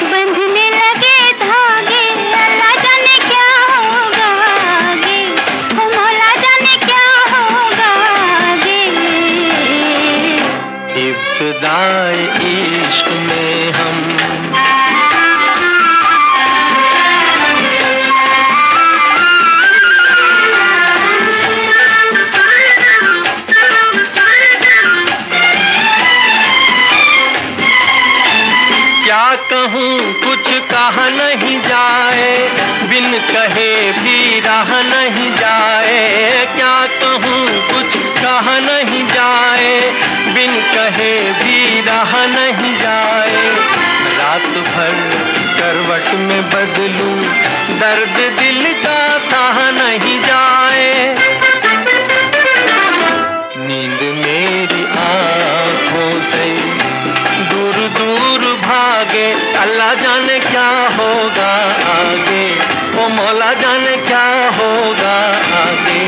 बंधने लगे धागे, अल्लाह जाने क्या होगा आगे, ओ मौला जाने क्या होगा आगे। इब्तिदाए इश्क में हम कहूँ कुछ कहा नहीं जाए, बिन कहे भी रहा नहीं जाए। क्या कहूँ कुछ कहा नहीं जाए, बिन कहे भी रहा नहीं जाए। रात भर करवट में बदलूं, दर्द दिल का सहा नहीं जाए। नींद मेरी आँखों से दूर दूर भागे, अल्लाह जाने क्या होगा आगे, ओ मौला जाने क्या होगा आगे।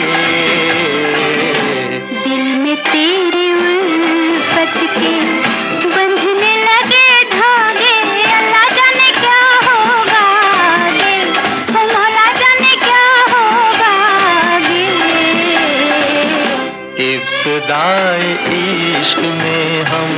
दिल में तेरी उल्फत के बंधने लगे धागे, अल्लाह जाने क्या होगा आगे, ओ मौला जाने क्या होगा आगे। इब्तिदाए इश्क में हम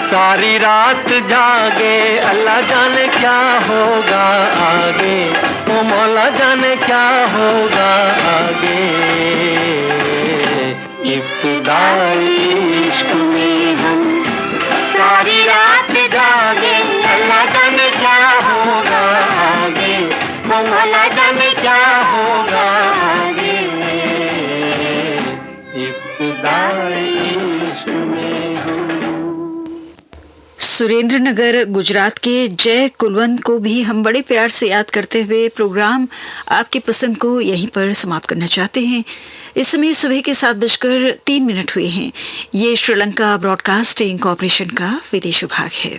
सारी रात जागे, अल्लाह जाने क्या होगा आगे, ओ मौला जाने क्या होगा आगे। इब्तिदाए इश्क में हम सारी रात जागे, अल्लाह जाने क्या होगा आगे, ओ मौला जाने क्या होगा आगे। इब्तिदाए इश्क में हम। सुरेंद्र नगर गुजरात के जय कुलवंत को भी हम बड़े प्यार से याद करते हुए प्रोग्राम आपकी पसंद को यहीं पर समाप्त करना चाहते हैं। इस समय सुबह के 7:03 हुए हैं। ये श्रीलंका ब्रॉडकास्टिंग कॉरपोरेशन का विदेश विभाग है।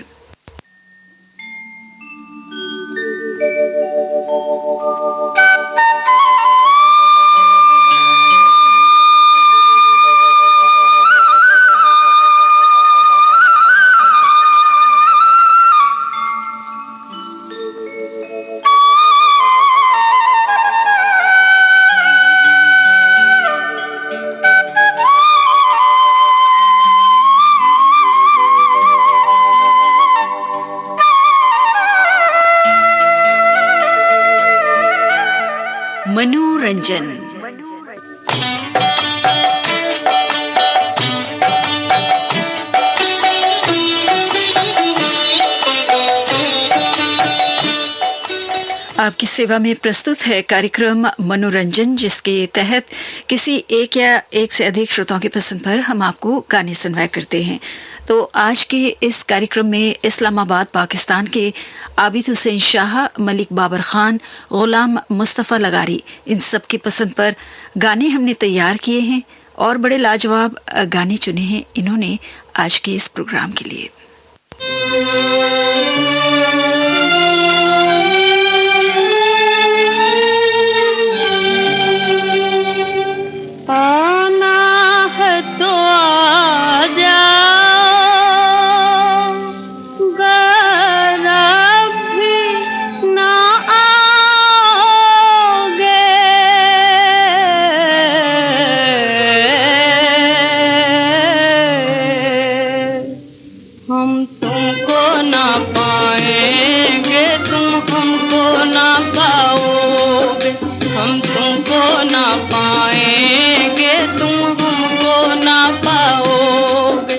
मनोरंजन। आपकी सेवा में प्रस्तुत है कार्यक्रम मनोरंजन, जिसके तहत किसी एक या एक से अधिक श्रोताओं की पसंद पर हम आपको गाने सुनवाया करते हैं। तो आज के इस कार्यक्रम में इस्लामाबाद पाकिस्तान के आबिद हुसैन शाह, मलिक बाबर खान, गुलाम मुस्तफ़ा लगारी, इन सब की पसंद पर गाने हमने तैयार किए हैं और बड़े लाजवाब गाने चुने हैं इन्होंने आज के इस प्रोग्राम के लिए। आना है तो आ जाओ, गर भी ना आओगे, हम तुमको ना पाएंगे, तुम हमको ना पाओगे, हम तुमको ना पाएंगे, तुम हमको ना पाओगे।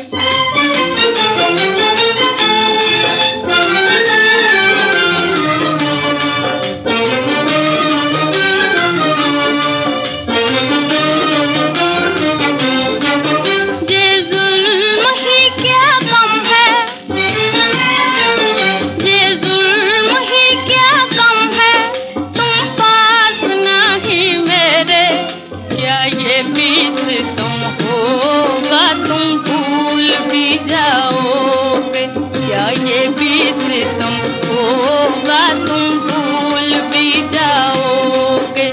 ये जुल्म ही क्या कम है, ये जुल्म ही क्या कम है, तुम पास नहीं मेरे, क्या ये बीत तुम होगा, तुम भूल भी जाओगे, क्या ये बीत तुम होगा, तुम भूल भी जाओगे।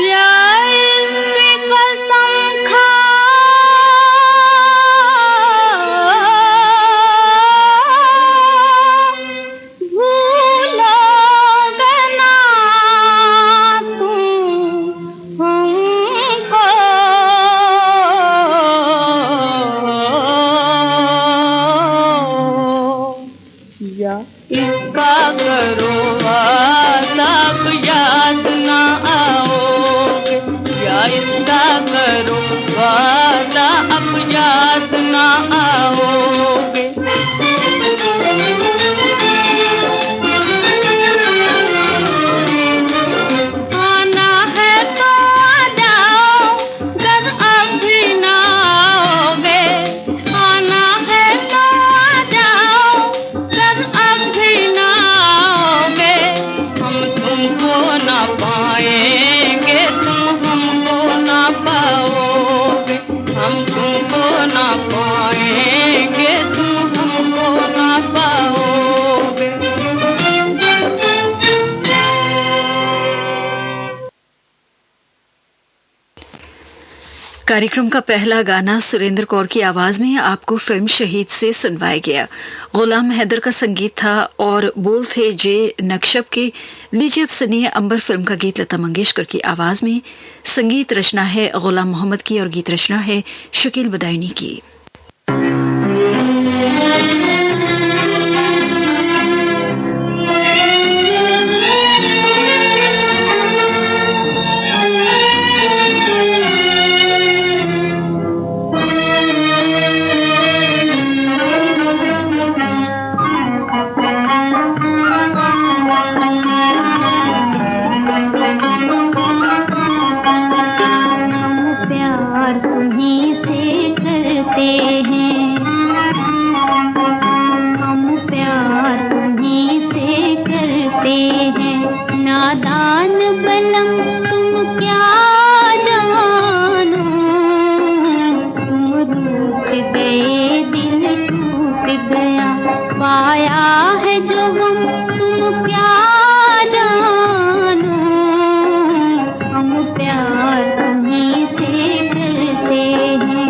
जाएंगे कसम खा, भूलोगे ना तुम हमको, या इसका करो वादा, अब याद ना आओगे, या इसका करो वादा, अब याद ना आओगे। आना है तो आ जाओ, गर अभी ना आओगे, आना है तो आ जाओ, गर अभी ना आओगे, हम तुमको ना पाएंगे, तुम हमको ना पाओगे, हम तुमको ना पाएंगे, तुम हमको ना पाओगे। कार्यक्रम का पहला गाना सुरेंद्र कौर की आवाज में आपको फिल्म शहीद से सुनवाया गया। गुलाम हैदर का संगीत था और बोल थे जे नक्शब के। लीजिए अब सुनिए अंबर फिल्म का गीत लता मंगेशकर की आवाज में। संगीत रचना है गुलाम मोहम्मद की और गीत रचना है शकील बदायूनी की। प्यार तुम्हीं से करते हैं, हम प्यार तुम्हीं से करते हैं, नादान बलम तुम क्या जानो, तुम रूठ गए दिल टूट गया, पाया है जो हम तुम क्या जानो, हम प्यार तुम्हीं से करते हैं।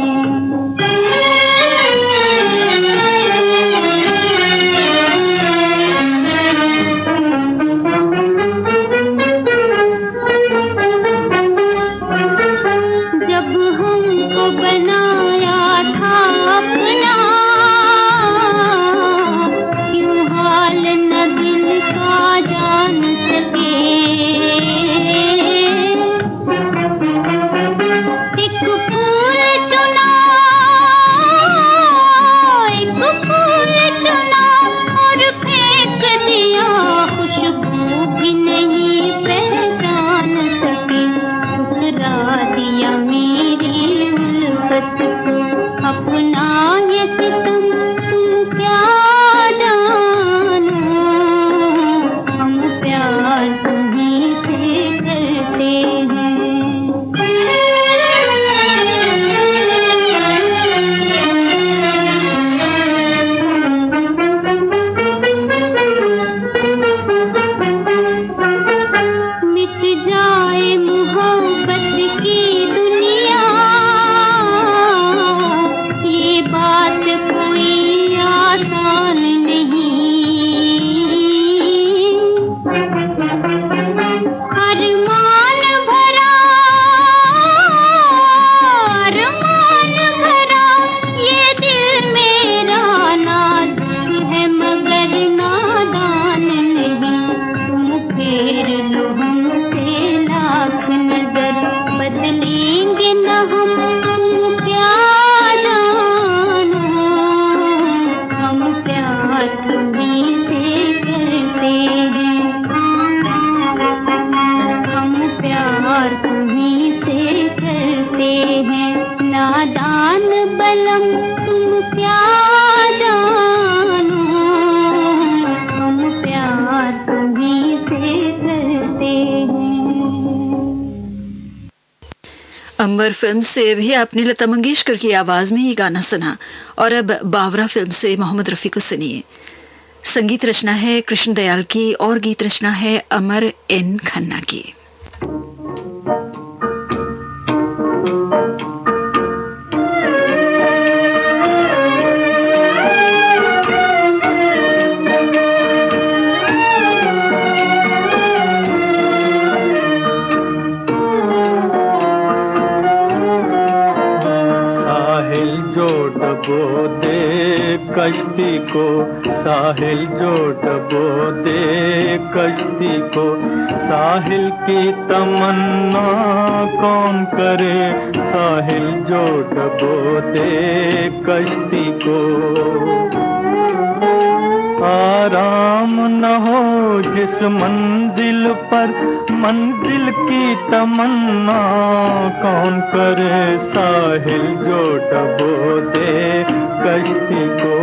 जब हमको बनाया था अपना ये सितम तुम क्या जानो, हम प्यार तुम्हीं से करते हैं। मिट जाए मोहब्बत की दुनिया, ये बात कोई आसान नहीं। अरमान भरा, अरमान भरा ये दिल मेरा नाजुक है मगर नादान नहीं। तुम फेर लो हमसे लाख नजर, बदलेंगे न हम तुम क्या जानो, हम प्यार तुम्हीं से करते हैं। हम प्यार तुम्हीं से करते हैं। नादान बलम तुम क्या जानो, हम प्यार तुम्हीं से करते हैं। अंबर फिल्म से भी आपने लता मंगेशकर की आवाज में ये गाना सुना। और अब बावरा फिल्म से मोहम्मद रफी को सुनिए। संगीत रचना है कृष्ण दयाल की और गीत रचना है अमर एन खन्ना की। साहिल जो डबो दे कश्ती को, साहिल जो डबो दे कश्ती को, साहिल की तमन्ना कौन करे, साहिल जो डबो दे कश्ती को। आराम न हो जिस मंजिल पर, मंजिल की तमन्ना कौन करे, साहिल जो डबो दे कश्ती को।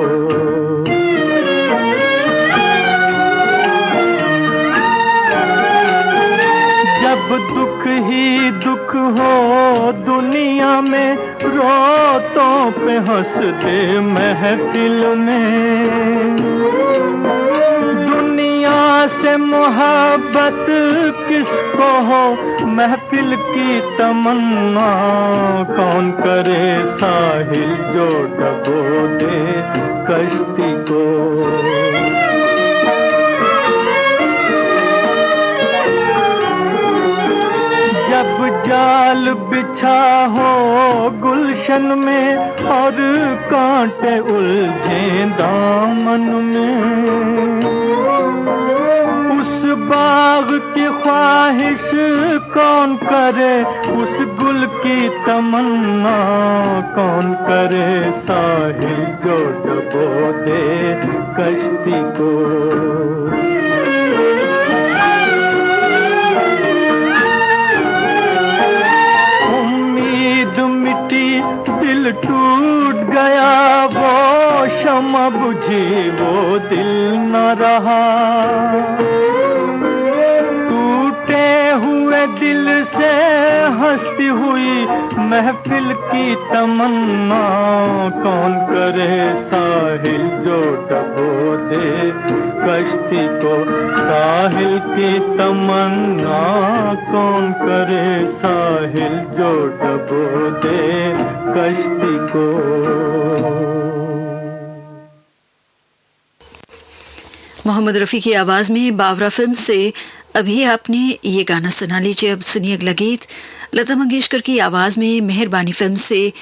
जब दुख ही दुख हो दुनिया में, रोतों पे हंस दे महफिल में। दुनिया से मोहब्बत किसको हो, महफिल की तमन्ना कौन करे, साहिल जो डबो दे कश्ती को। जब जाल बिछा हो गुलशन में और कांटे उलझे दामन में, उस बाग की ख्वाहिश कौन करे, उस गुल की तमन्ना कौन करे, साहिल जो डबो दे कश्ती को। दिल टूट गया वो शमा बुझी वो दिल न रहा, टूटे हुए दिल से हंसती हुई महफिल की तमन्ना कौन करे, साहिल जो डबो दे कश्ती को। साहिल की तमन्ना कौन करे, साहिल जो डबो दे कश्ती को। मोहम्मद रफी की आवाज में बावरा फिल्म से अभी आपने ये गाना सुना। लीजिए अब सुनिए अगला गीत लता मंगेशकर की आवाज में मेहरबानी फिल्म से।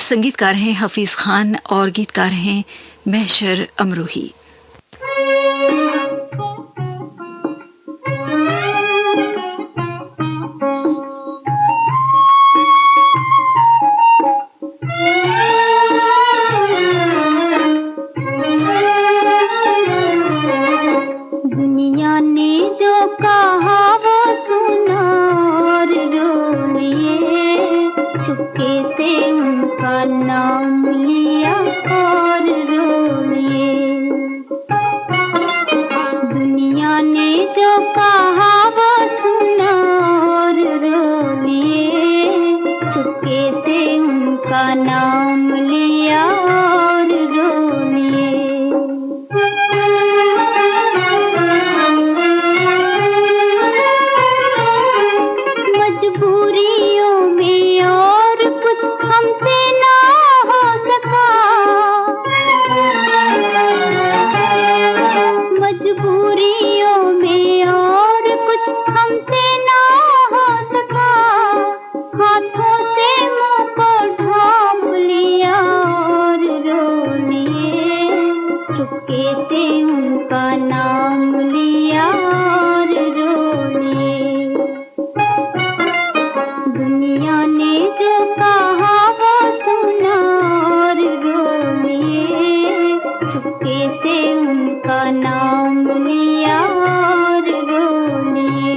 संगीतकार हैं हफीज खान और गीतकार हैं महशर अमरोही। दुनिया ने जो कहा वो सुना और रो लिए, चुपके से उनका उनका नाम लिया और रो लिए। दुनिया ने जो कहा वो सुना और रो लिए। चुपके से उनका नाम लिया और रो लिए। मजबूरियों में और कुछ हमसे ना हो सका। मजबूरियों में और कुछ हमसे ना हो सका। हाथों से मुंह को ढांप लिया और रो लिए। चुपके से उनका नाम लिया और रो लिए। दुनिया ने जो कहा वो सुना और रो लिए। चुपके से उनका नाम लिया और रो लिए।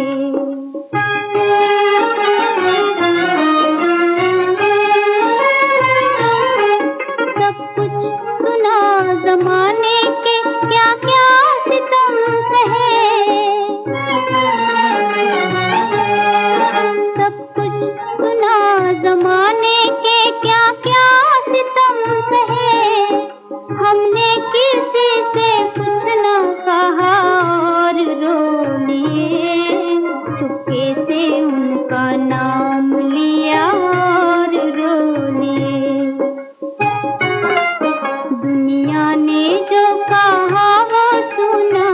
सब कुछ सुना जमाने के क्या क्या सितम सहे। सब कुछ सुना जमाने के क्या क्या सितम सहे। हमने किसी से कुछ न कहा और रो लिए। चुपके से उनका नाम लिया और रो लिए। दुनिया ने जो कहा वो सुना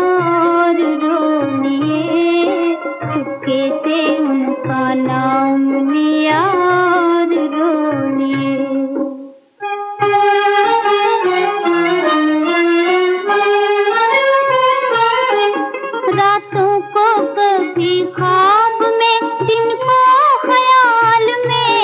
और रो लिए। चुपके से उनका नाम लिया और रो लिए। रातों को कभी ख्वाब में, दिन को ख्याल में।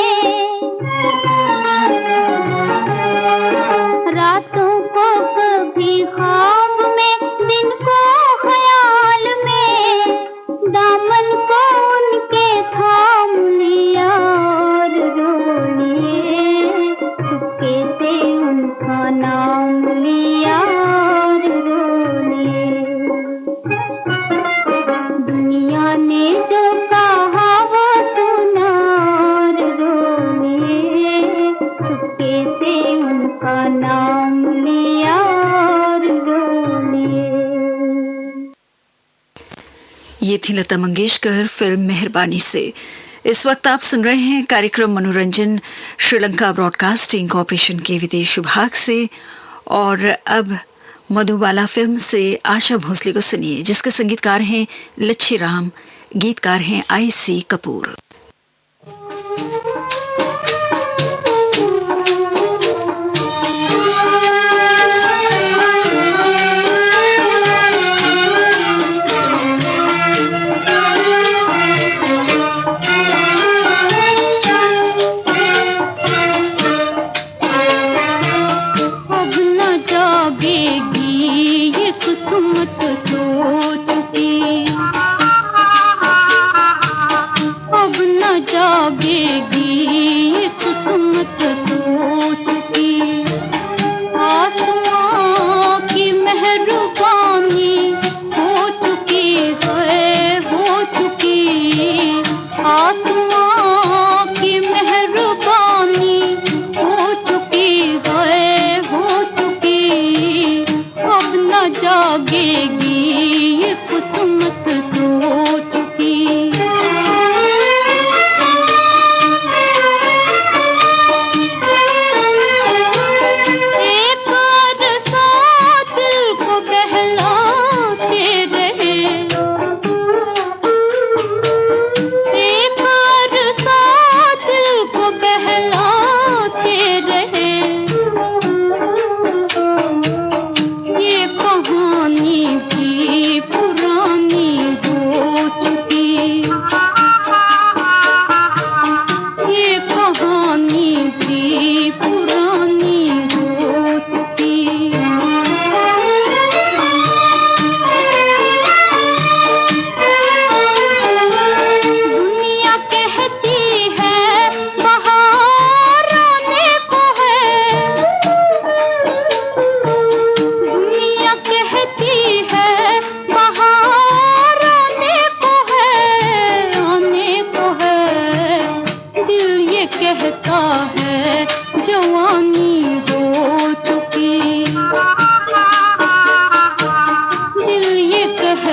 रातों को कभी ख्वाब में, दिन को ख्याल में। दामन को उनके थाम लिया और रो लिए। चुपके से उनका नाम लिया और रो लिए। दुनिया ने जो कहा वो सुना और रो लिए। चुपके से उनका नाम लिया और रो लिए। ये थी लता मंगेशकर फिल्म मेहरबानी से। इस वक्त आप सुन रहे हैं कार्यक्रम मनोरंजन श्रीलंका ब्रॉडकास्टिंग कॉरपोरेशन के विदेश विभाग से। और अब मधुबाला फिल्म से आशा भोसले को सुनिए, जिसके संगीतकार हैं लच्छी राम, गीतकार हैं IC कपूर। कुसुमत सोच के अब न जागेगी ये कुसुमत सोच के। आसमां की मेहरबानी हो चुकी है, हो चुकी। आसमां की मेहरबानी हो चुकी है, हो चुकी। अब न जागेगी ये कुसुमत सोच की।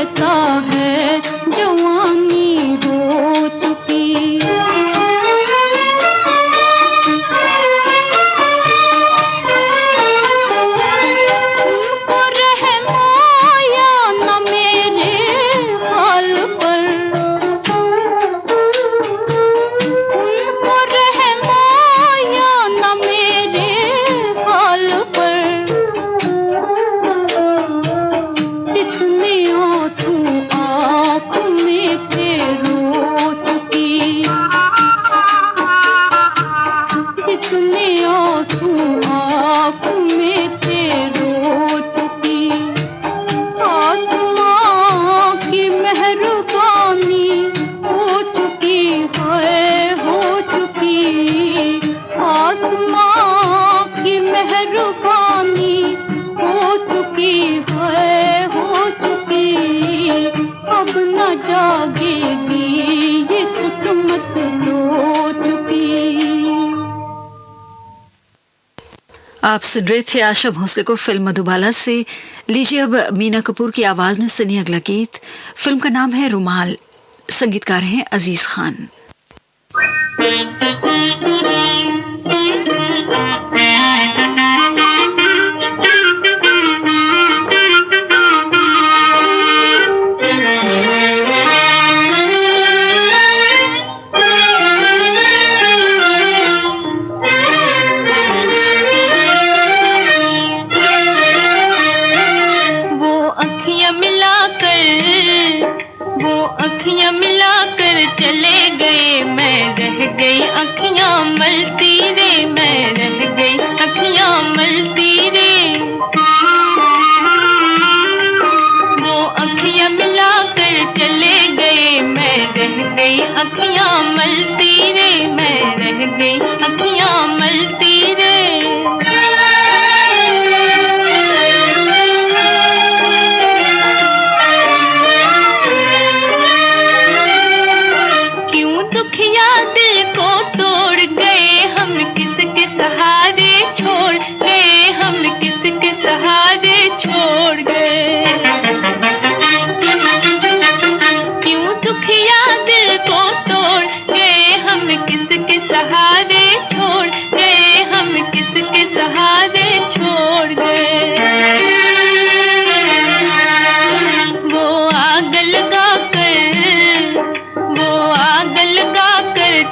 कहता है जवानी हो चुकी। उनको रहम आया न मेरे हाल पर, उनको रहम आया न मेरे हाल पर। जितने आंसू आँख में थे रो चुकी, जितने आंसू आँख में थे रो चुकी। आसमां की मेहरबानी हो चुकी है, हो चुकी। आसमां की मेहरबानी हो चुकी है, हो चुकी। अब न जागेगी ये किस्मत सो चुकी। आप सुन रहे थे आशा भोसले को फिल्म मधुबाला से। लीजिए अब मीना कपूर की आवाज में सुनिए अगला गीत। फिल्म का नाम है रुमाल, संगीतकार हैं अजीज खान। अखियां मिलाकर चले गए, मैं रह गई अखियां मलती रे, मैं रह गई अखियां मलती रे। वो अखियां मिलाकर चले गए, मैं रह गई अखियां मलती रे, मैं रह गई अखियां मलती रे। दुखिया दिल को तोड़ गए हम, किसके सहारे छोड़ गए हम, किसके सहारे छोड़ गए। क्यों दुखिया दिल को तोड़ गए हम, किसके सहारे छोड़ गए हम, किसके सहारे छोड़ गए। वो आग लगा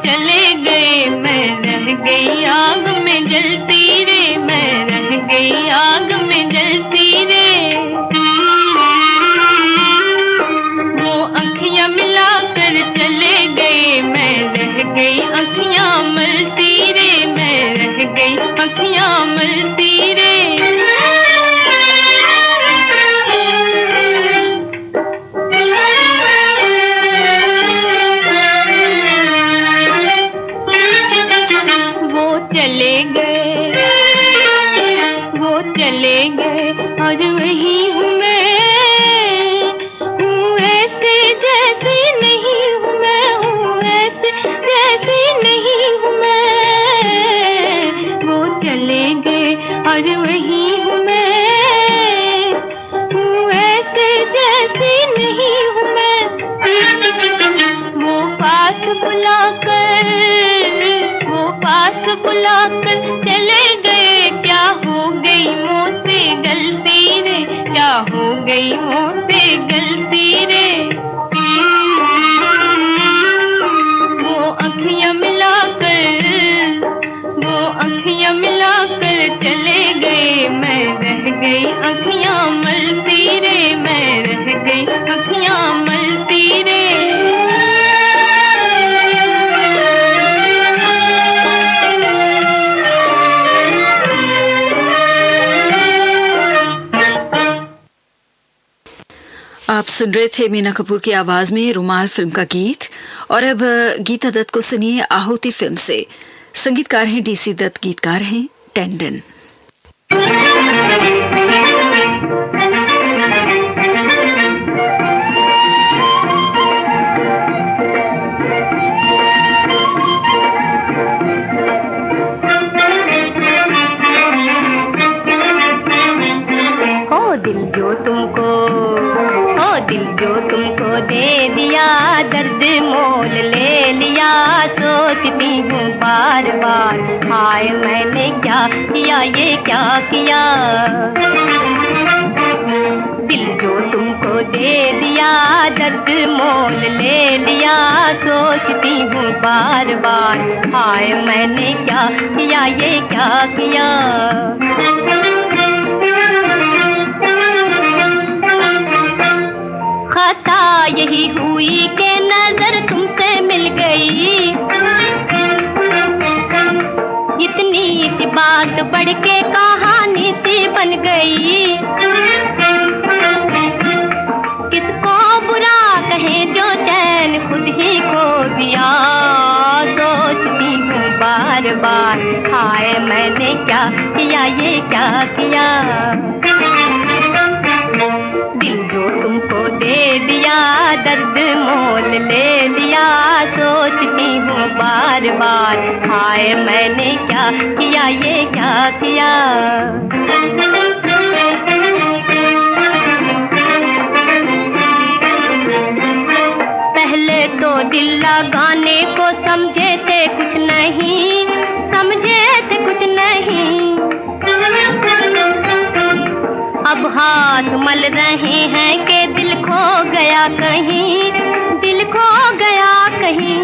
चले गए, मैं रह गई आग में जलती रे, मैं रह गई आग में जलती रे। वो अखियां मिलाकर चले गए, मैं रह गई अखियां मलती रे, मैं रह गई अखियां मलती रे। चले गए और वही हूँ मैं, हूँ ऐसे जैसी नहीं हूँ मैं, हूँ ऐसे जैसी नहीं हूँ मैं। वो चले गए और वही हूँ मैं, हूँ ऐसे जैसी नहीं हूँ मैं। वो पास बुलाकर, वो पास बुलाकर चले गए, क्या हो गई मुझसे गलती रे, क्या हो गई मुझसे गलती रे। वो अखियां मिलाकर, वो अखियां मिलाकर चले गए, मैं रह गई अखियां मलती रे, मैं रह गई अखियां मलती रे। आप सुन रहे थे मीना कपूर की आवाज में रुमाल फिल्म का गीत। और अब गीता दत्त को सुनिए आहुति फिल्म से। संगीतकार हैं डीसी दत्त, गीतकार हैं टंडन। दिल जो तुमको दे दिया दर्द मोल ले लिया, सोचती हूँ बार बार हाय मैंने क्या किया, ये क्या किया। दिल जो तुमको दे दिया दर्द मोल ले लिया, सोचती हूँ बार बार हाय मैंने क्या किया, ये क्या किया। खता यही हुई कि नजर तुमसे मिल गई, इतनी सी बात बढ़ के कहानी सी बन गई। किसको बुरा कहे जो चैन खुद ही खो दिया, सोचती हूँ बार बार हाय मैंने क्या किया, ये क्या किया। दिल जो तुमको दे दिया दर्द मोल ले लिया, सोचती हूँ बार बार हाय मैंने क्या किया, ये क्या किया। पहले तो दिल लगाने को समझे थे कुछ नहीं, समझे थे कुछ नहीं। अब हाथ मल रहे हैं कि दिल खो गया कहीं, दिल खो गया कहीं।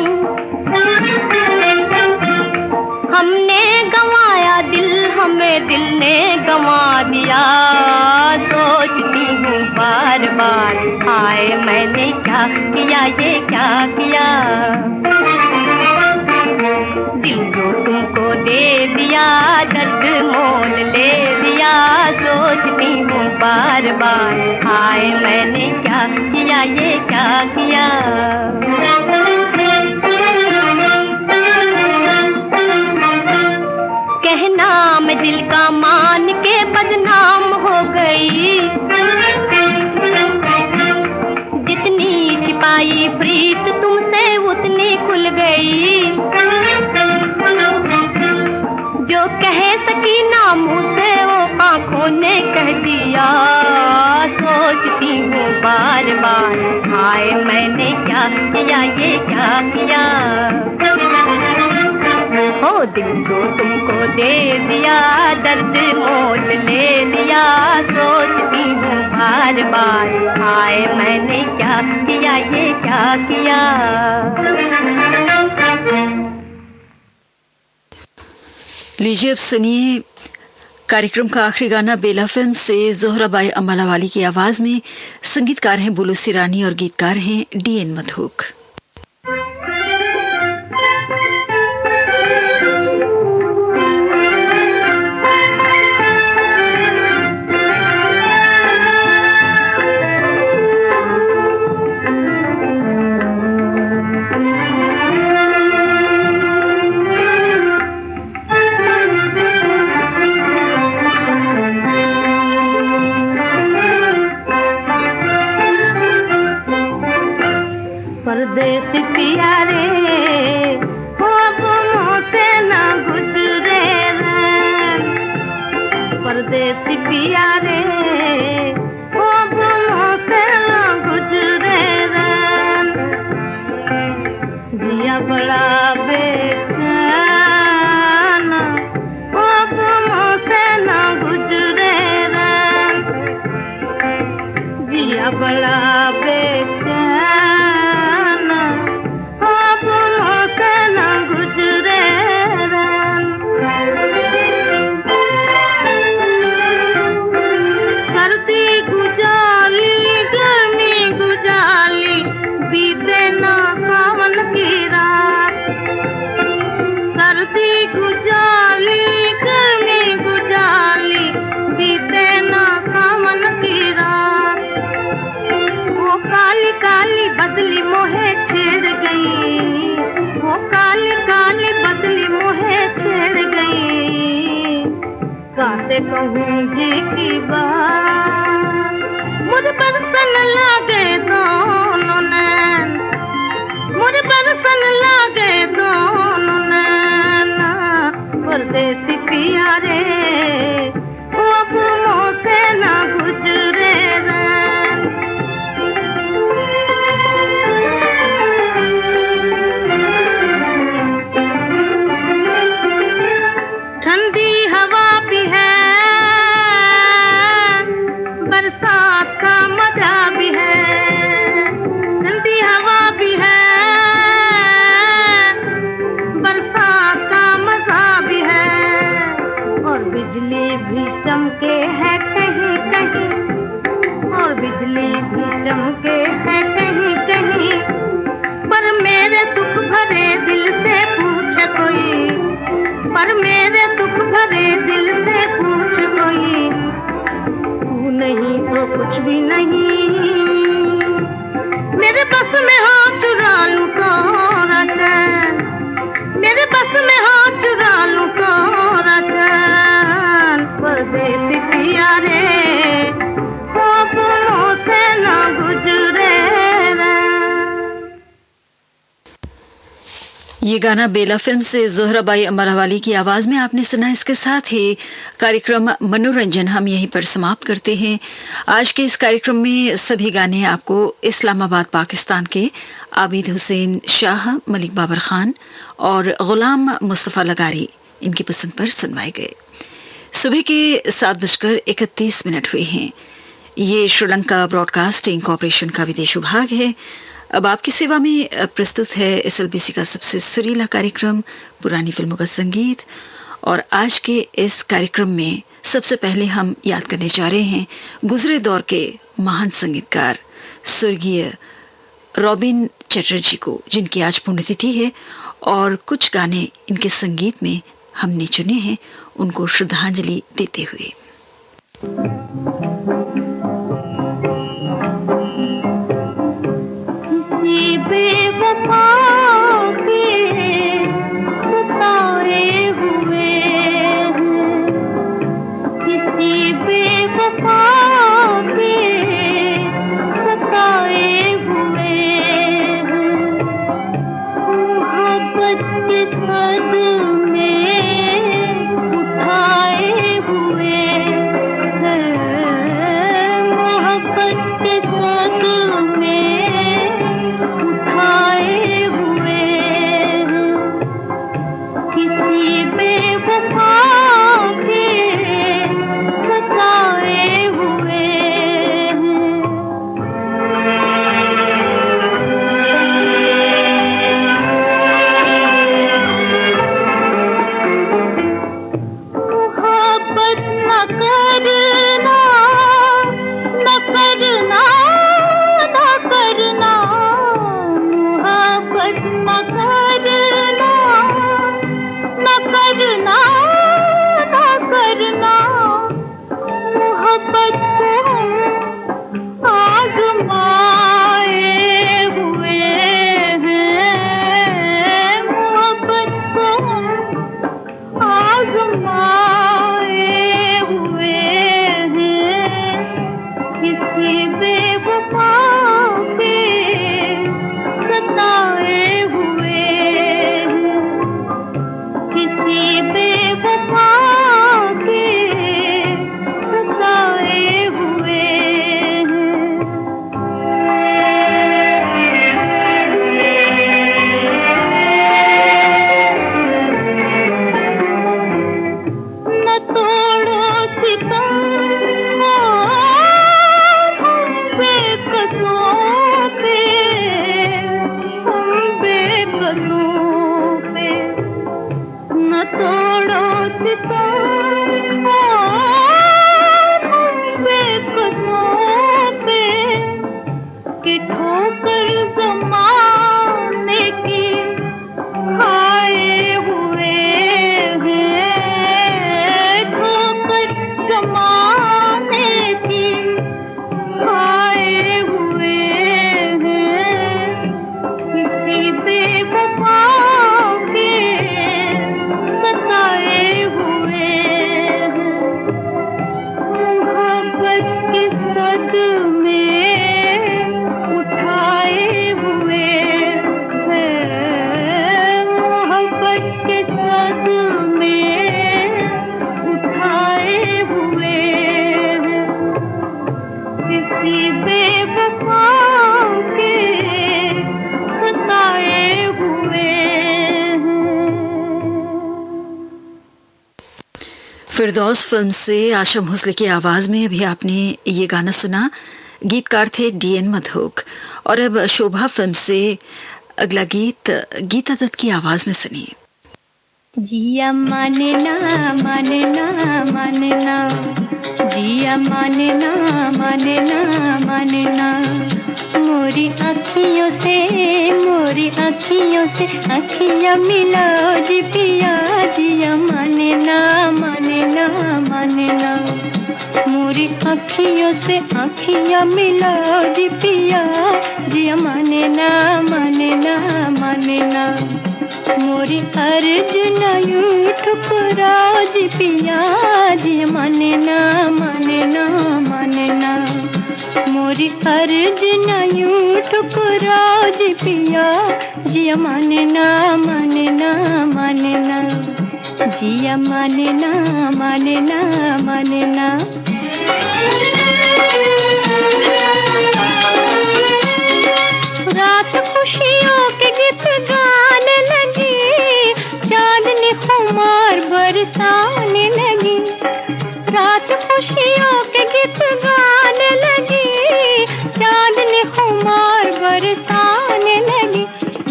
हमने गंवाया दिल, हमें दिल ने गंवा दिया, सोचती हूँ बार बार हाय मैंने क्या किया, ये क्या किया। दिल जो तुमको दे दिया दर्द मोल ले लिया, सोचती हूँ बार बार हाय मैंने क्या किया, ये क्या किया। कहना मैं दिल का मान के बदनाम हो गई, जितनी छिपाई प्रीत तुमसे उतनी खुल गई। जो कह सकी ना मुँह से वो आँखों ने कह दिया, सोचती हूँ बार बार हाय मैंने क्या किया, ये क्या किया। ओ दिल जो तुमको दे दिया दर्द मोल ले लिया, सोचती हूँ बार बार हाय मैंने क्या किया, ये क्या किया। लीजिए अब सुनिए कार्यक्रम का आखिरी गाना बेला फिल्म से जोहराबाई अम्बालावाली की आवाज में। संगीतकार हैं बुलू सिरानी और गीतकार हैं डीएन मधुक। परदेसी पिया रे हो मुँह से ना गुजरे रे, परदेसी पिया रे हो मुँह से ना गुजरे रे। जिया बड़ा बेचैन हो मुँह से ना गुजरे रे, जिया बड़ा बेचैन बदली मोहे छेड़ गई, वो काली काली बदली मोहे छेड़ गई। कासे कहूँगी की बात मुझे बरसन लागे दोनों नैन, मुझे बरसन लागे दोनों नैन। परदेसी पिया रे वो मुँह से ना गुजरे रे, बिजली भी चमके है कहीं कहीं, और बिजली भी चमके है कहीं कहीं, पर मेरे दुख भरे दिल से पूछे कोई, पर मेरे दुख भरे दिल से पूछ कोई, तू नहीं तो कुछ भी नहीं, मेरे बस में हाथ चुरा लूं कोरा चैन, मेरे बस में हाथ चुरा लूं कोरा चैन, परदेसी पिया रे ख्वाबों से न गुजरे रे। ये गाना बेला फिल्म से जोहराबाई अमरावाली की आवाज में आपने सुना। इसके साथ ही कार्यक्रम मनोरंजन हम यहीं पर समाप्त करते हैं। आज के इस कार्यक्रम में सभी गाने आपको इस्लामाबाद पाकिस्तान के आबिद हुसैन शाह, मलिक बाबर खान और गुलाम मुस्तफ़ा लगारी इनकी पसंद पर सुनवाए गए। सुबह के 7:31 हुए हैं। ये श्रीलंका ब्रॉडकास्टिंग कॉरपोरेशन का विदेश विभाग है। अब आपकी सेवा में प्रस्तुत है SLBC का सबसे सुरीला कार्यक्रम पुरानी फिल्मों का संगीत। और आज के इस कार्यक्रम में सबसे पहले हम याद करने जा रहे हैं गुजरे दौर के महान संगीतकार स्वर्गीय रॉबिन चटर्जी को, जिनकी आज पुण्यतिथि है, और कुछ गाने इनके संगीत में हमने चुने हैं उनको श्रद्धांजलि देते हुए। बेवफा के सताए हुए हैं, किसी बेवफा के सताए हुए हैं, मोहब्बत के सदमे उठाए हुए हैं, मोहब्बत के सदमे उठाए हुए हैं, किसी बेवफा के सताए हुए हैं। मोहब्बत न करना, न करना, न करना, मोहब्बत न करना, न करना, न करना, मोहब्बत को आज़माए हुए हैं, मोहब्बत को आज़माए हुए हैं, किसी बेवफा के सताए हुए हैं, किसी बेवफा के सताए हुए न तोड़ो सितम हम बेकसों पे, हम बेकसों पे, न तोड़ो सितम हम बेकसों पे, कि ठोकर ज़माने की खाए हुए हैं, ठोकर ज़माने की खाए हुए हैं, किसी बेवफा के सताए हुए हैं, मोहब्बत के सदमे उठाए हुए हैं, मोहब्बत के सदमे उठाए हुए हैं, किसी बेवफा के सताए हुए हैं। फिरदौस फिल्म से आशा भोसले की आवाज में अभी आपने ये गाना सुना। गीतकार थे DN मधोक। और अब शोभा फिल्म से अगला गीत गीता दत्त की आवाज में सुनिए। जिया मानना मानना मानना, जिया मानना मानना मानना, मोरी अखियों से अखियाँ मिलाओ जी पिया, जिया मानना मानना मानना, मोरी अखियों से अखियाँ मिलाओ जी पिया, जिया मानना मानना मानना, मोरी अर्ज न यूं ठुकराओ जी पिया, जिया मानना मानना मानना, मोरी अर्ज न यूं ठुकराओ जी पिया, जिया मानना मानना मानना, जिया मानना मानना मानना। रात खुशियों के गीत गाने लगी, चांदनी खुमार बरसाने लगी, रात खुशियों के गीत गाने लगी, चांदनी खुमार बरसाने लगी,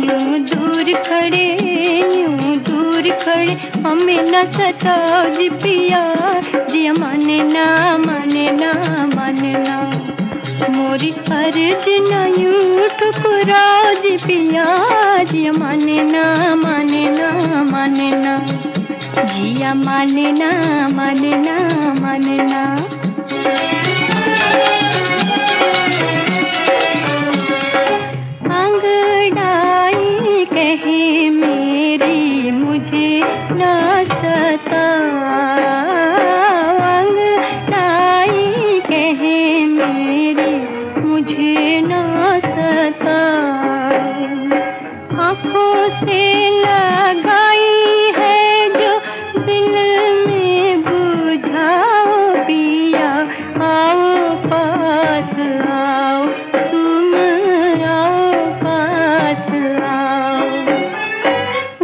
यूं दूर खड़े हमें न सताओ जी पिया, जिया मानना मानना मानना, मोरी अर्ज न यूं ठुकराओ जी पिया, जिया मानना मानना मानना, जिया मानना मानना मानना। अंगड़ाई कहे मेरी मुझे ना सताओ, अंगड़ाई कहे मेरी मुझे ना सताओ, आँखों से लगाई है जो दिल में बुझाओ पिया, आओ पास आओ तुम, आओ पास आओ,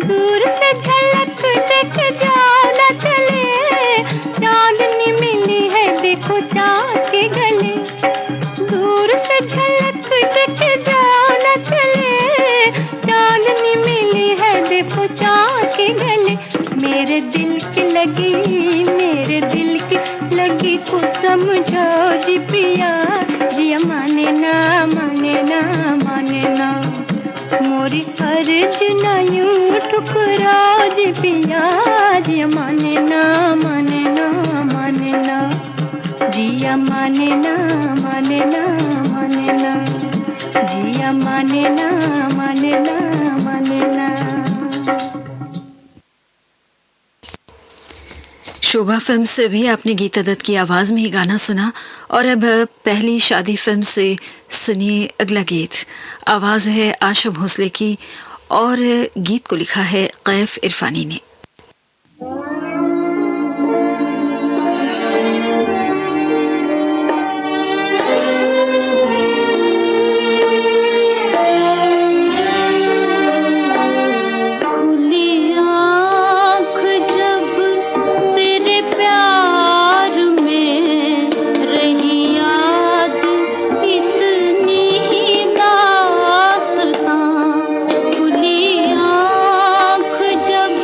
दूर से झलक देख जाओ न चले, चांदनी मिली है देखो चाँद के गले, दूर से झलक देख जाओ न चले, चांदनी मिली है देखो चाँद के गले, मेरे दिल की लगी को समझाओ जी पिया, जिया मानना मानना मानना, मोरी अर्ज न यूं ठुकराओ जी पिया, जिया मानना मानना मानना, जिया मानना मानना मानना, जिया मानना मानना मानना। शोभा फिल्म से भी आपने गीता दत्त की आवाज में ही गाना सुना, और अब पहली शादी फिल्म से सुनिए अगला गीत। आवाज है आशा भोसले की और गीत को लिखा है कैफ इरफानी ने। खुली आँख जब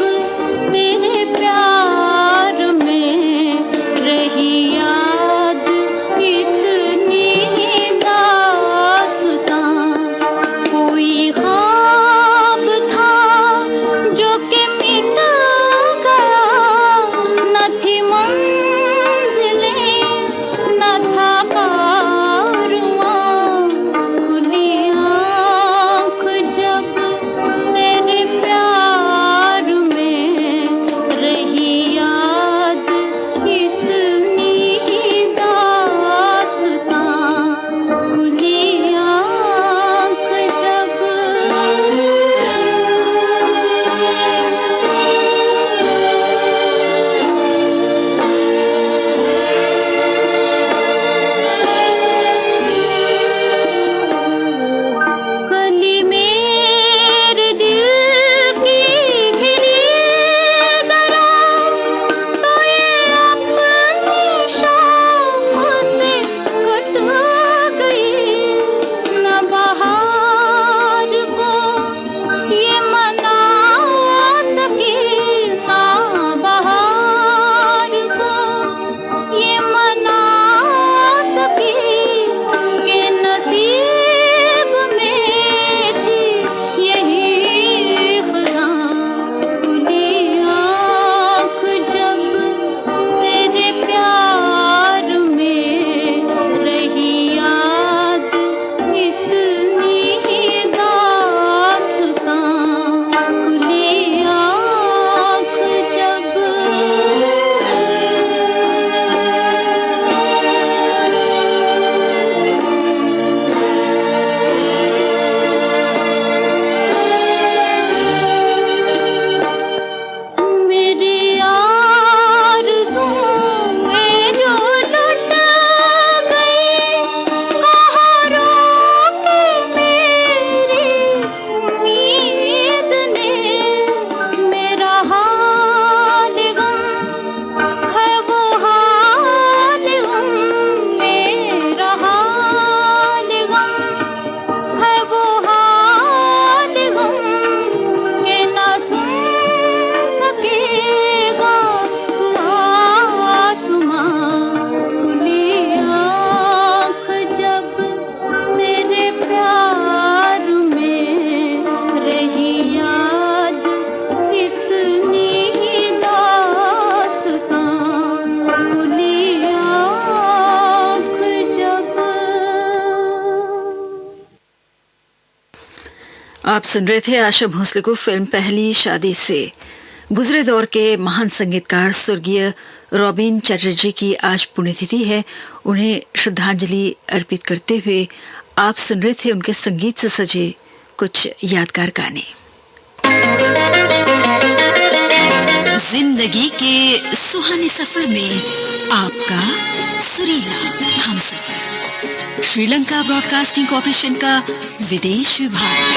आप सुन रहे थे आशा भोसले को फिल्म पहली शादी से। गुजरे दौर के महान संगीतकार स्वर्गीय रॉबिन चटर्जी की आज पुण्यतिथि है। उन्हें श्रद्धांजलि अर्पित करते हुए आप सुन रहे थे उनके संगीत से सजे कुछ यादगार गाने। जिंदगी के सुहाने सफर में आपका सुरीला हमसफर, श्रीलंका ब्रॉडकास्टिंग कॉर्पोरेशन का विदेश विभाग।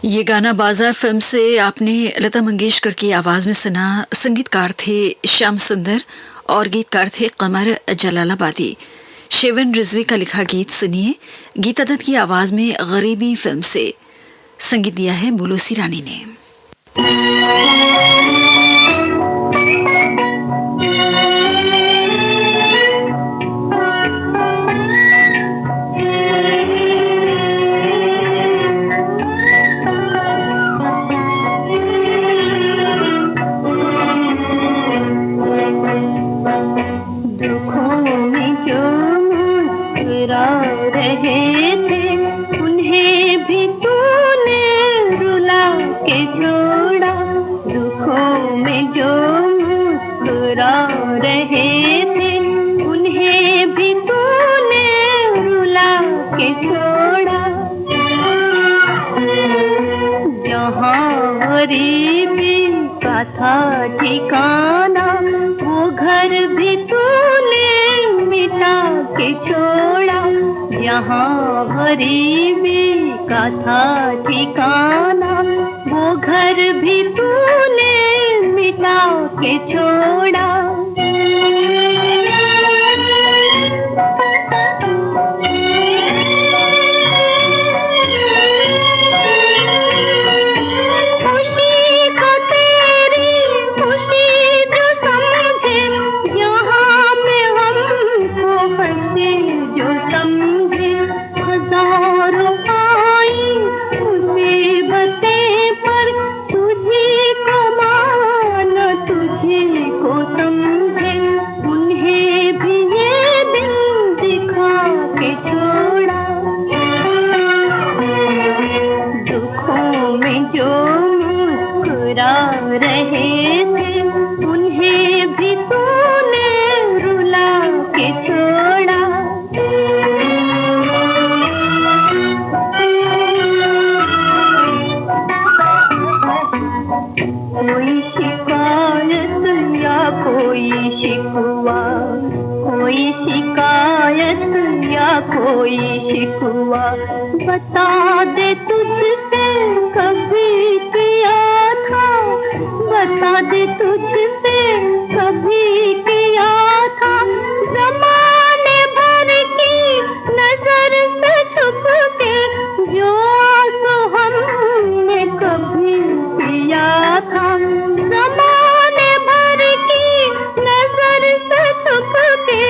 ये गाना बाजार फिल्म से आपने लता मंगेशकर की आवाज में सुना। संगीतकार थे श्याम सुंदर और गीतकार थे कमर जलालाबादी। शेवन रिजवी का लिखा गीत सुनिए। गीता दत्त की आवाज में गरीबी फिल्म से संगीत दिया है बुलूसी रानी ने। गरीबी का था ठिकाना, वो घर भी तूने मिटा के छोड़ा। यहाँ गरीबी का था ठिकाना, वो घर भी तूने मिटा के छोड़ा। कोई शिकवा बता दे तुझसे कभी किया था, बता दे तुझसे कभी किया था। ज़माने भर की नजर से छुप के जो आंसू हमने कभी पिया था। ज़माने भर की नजर से छुप के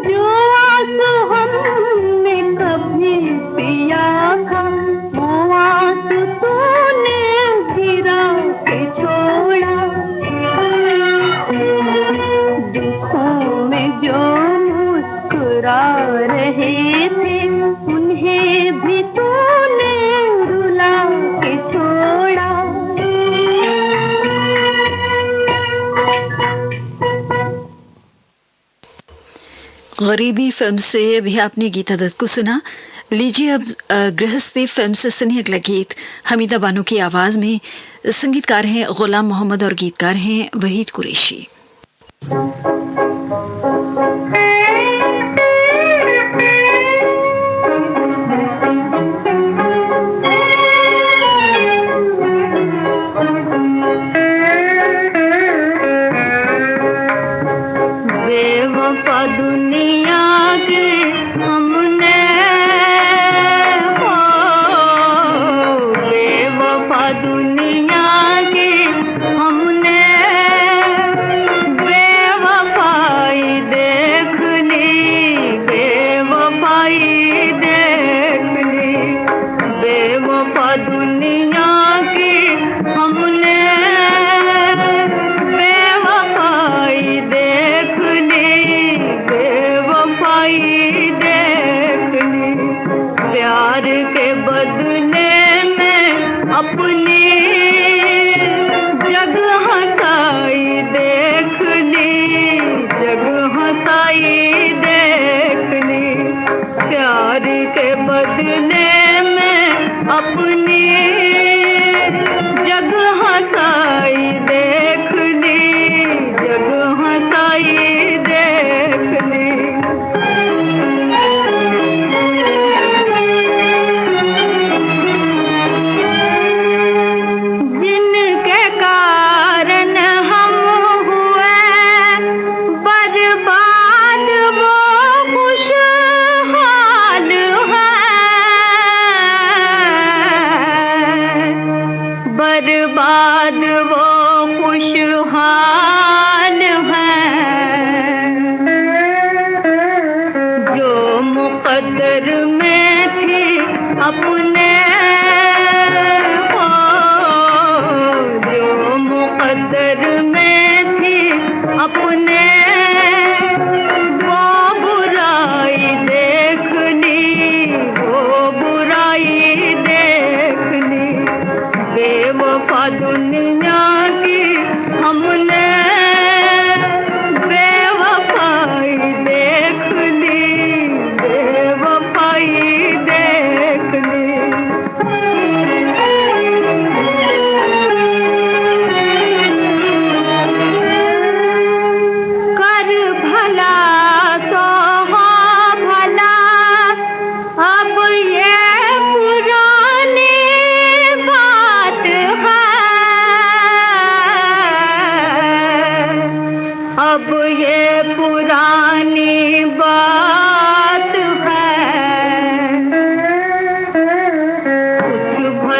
जो आंसू हमने कभी पिया था, वो आंसू तूने गिरा के छोड़ा। दुखों में जो मुस्कुरा रहे थे, उन्हें भी तूने रुला के छोड़ा। गरीबी फिल्म से अभी आपने गीता दत्त को सुना। लीजिए अब गृहस्थी फिल्म से सुनिए अगला गीत। हमीदा बानो की आवाज में। संगीतकार हैं गुलाम मोहम्मद और गीतकार हैं वहीद कुरैशी। बेवफाई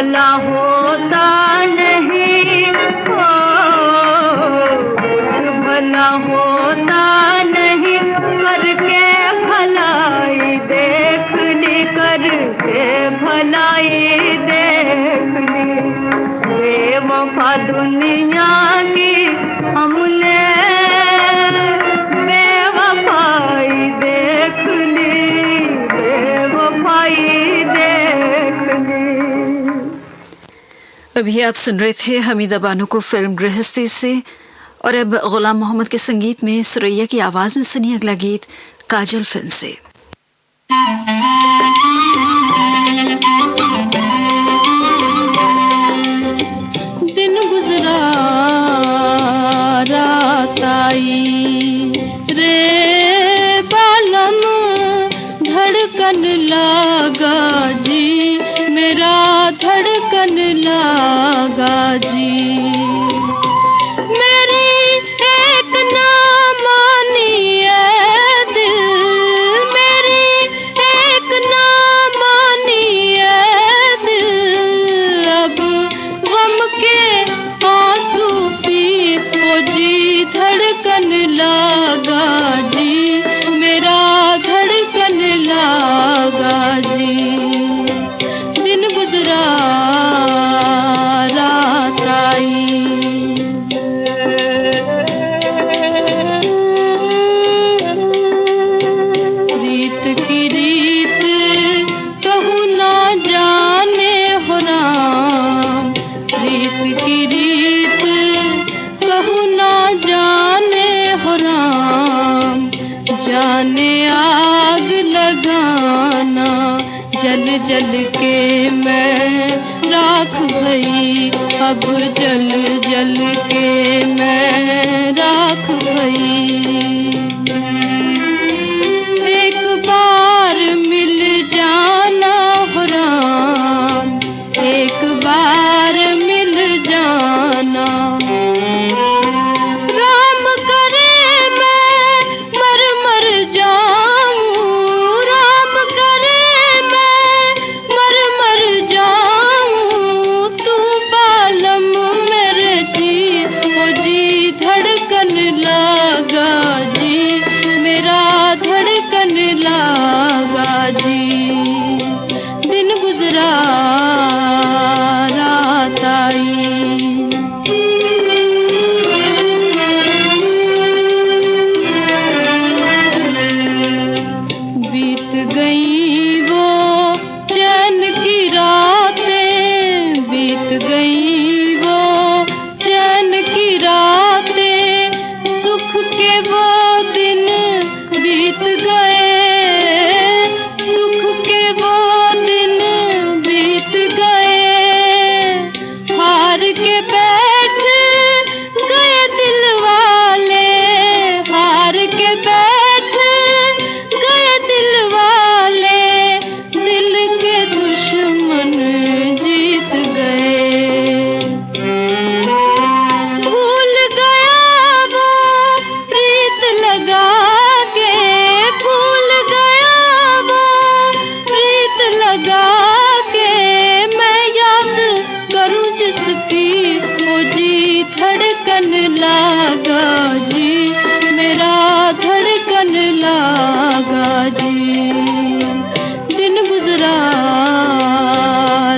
भला होता नहीं, कुछ भला होता नहीं, करके भलाई देख ली, करके भलाई देख ली। बेवफा दुनिया की हमने बेवफाई देख ली, बेवफाई देख ली। अभी आप सुन रहे थे हमीदा बानो को फिल्म गृहस्थी से, और अब गुलाम मोहम्मद के संगीत में सुरैया की आवाज में सुनिए अगला गीत काजल फिल्म से। दिन गुजरा रात आई रे बालम, धड़कन लागा जी, मेरा धड़कन लागा जी। मेरी एक ना मानी है दिल, मेरी एक ना मानी है दिल, अब गम के आंसू पी ओ जी, धड़कन लागा जी, मेरा धड़कन लागा जी। दिन गुजरा रात आई, रीत की रीत कहूँ ना जाने हो राम, रीत की रीत कहूँ ना जाने हो राम। जाने आग लगाना, जल जल के मैं राख भई, अब जल जल के मैं राख भई। एक बार मिल जाना हो राम, एक बार मिल जाना। राम करे मैं मर मर जाऊं, राम करे मैं मर मर जाऊं, तू बालम मेरे जी ओ जी, धड़कन लागा जी, मेरा धड़कन लागा जी। दिन गुजरा रात आई, बीत गई वो चैन की रातें, बीत गई वो चैन की रातें, सुख के वो दिन बीत गए, सुख के वो दिन बीत गए। हार के बैठ गए दिल वाले, हार के बैठ गए दिल वाले, दिल के दुश्मन जीत गए। भूल गया वो प्रीत लगा के, भूल गया वो प्रीत लगा के, मैं याद करूं जिसकी ओ जी, धड़कन लागा जी, मेरा धड़कन लागा जी। दिन गुजरा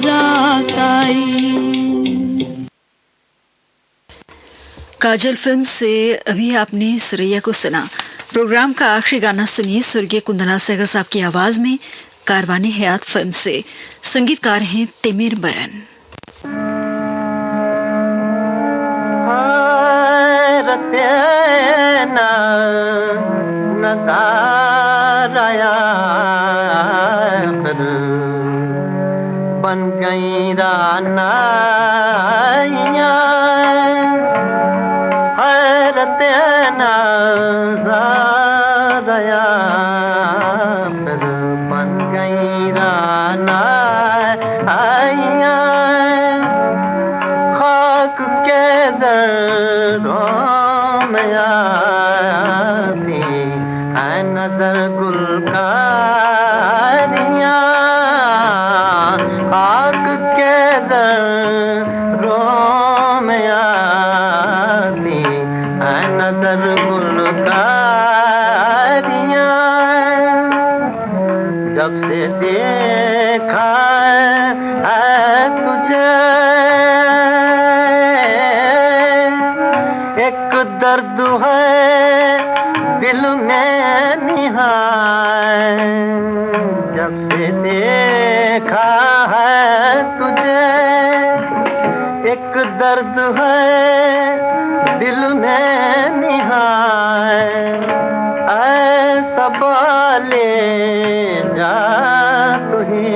रात आई। काजल फिल्म से अभी आपने सुरैया को सुना। प्रोग्राम का आखिरी गाना सुनिए स्वर्गीय कुंदला सहगल साहब की आवाज में कारवाने हयात फिल्म से। संगीतकार हैं तिमिर बरन। बन गई राना हैरत नज़ारा, फिर बन गई राना खाक के दरों में आती है नजर गुलकारियाँ, खाक के देखा है तुझे, एक दर्द है दिल में निहाय, जब से देखा है तुझे, एक दर्द है दिल में निहाय, ऐसा बाले जा तुझे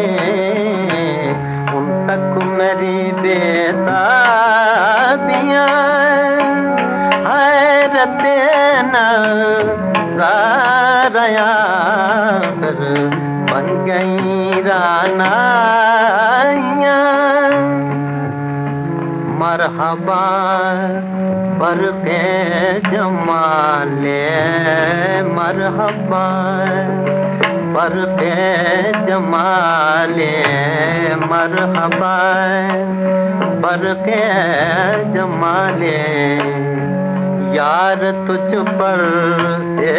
उन तक मेरी बेताबियाँ, हैरत नज़ारा कर बन गई रानाइयाँ। मरहबा बरक़े जमाले, मरहबा बरक़े जमाले, मरहबा बरक़े जमाले, यार तुझ पर से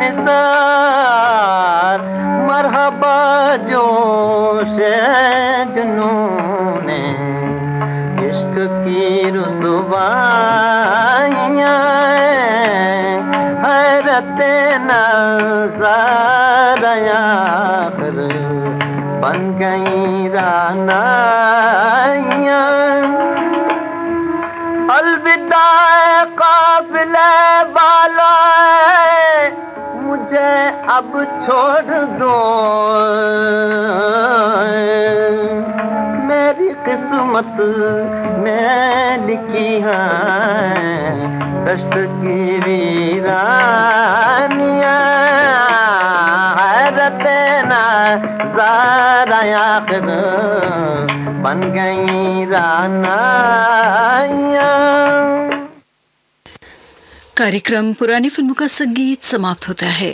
निसार, मरहबा जोश जुनून इश्क की रुसवाइयाँ, हैरत नज़ारा कर बन गई रानाइयाँ। अलविदा काफ़िले वाला मुझे अब छोड़ दो, मेरी किस्मत में लिखी है दश्त की वीरानियाँ, हैरत नज़ारा आखिर बन गई रानाइयाँ। कार्यक्रम पुरानी फिल्मों का संगीत समाप्त होता है।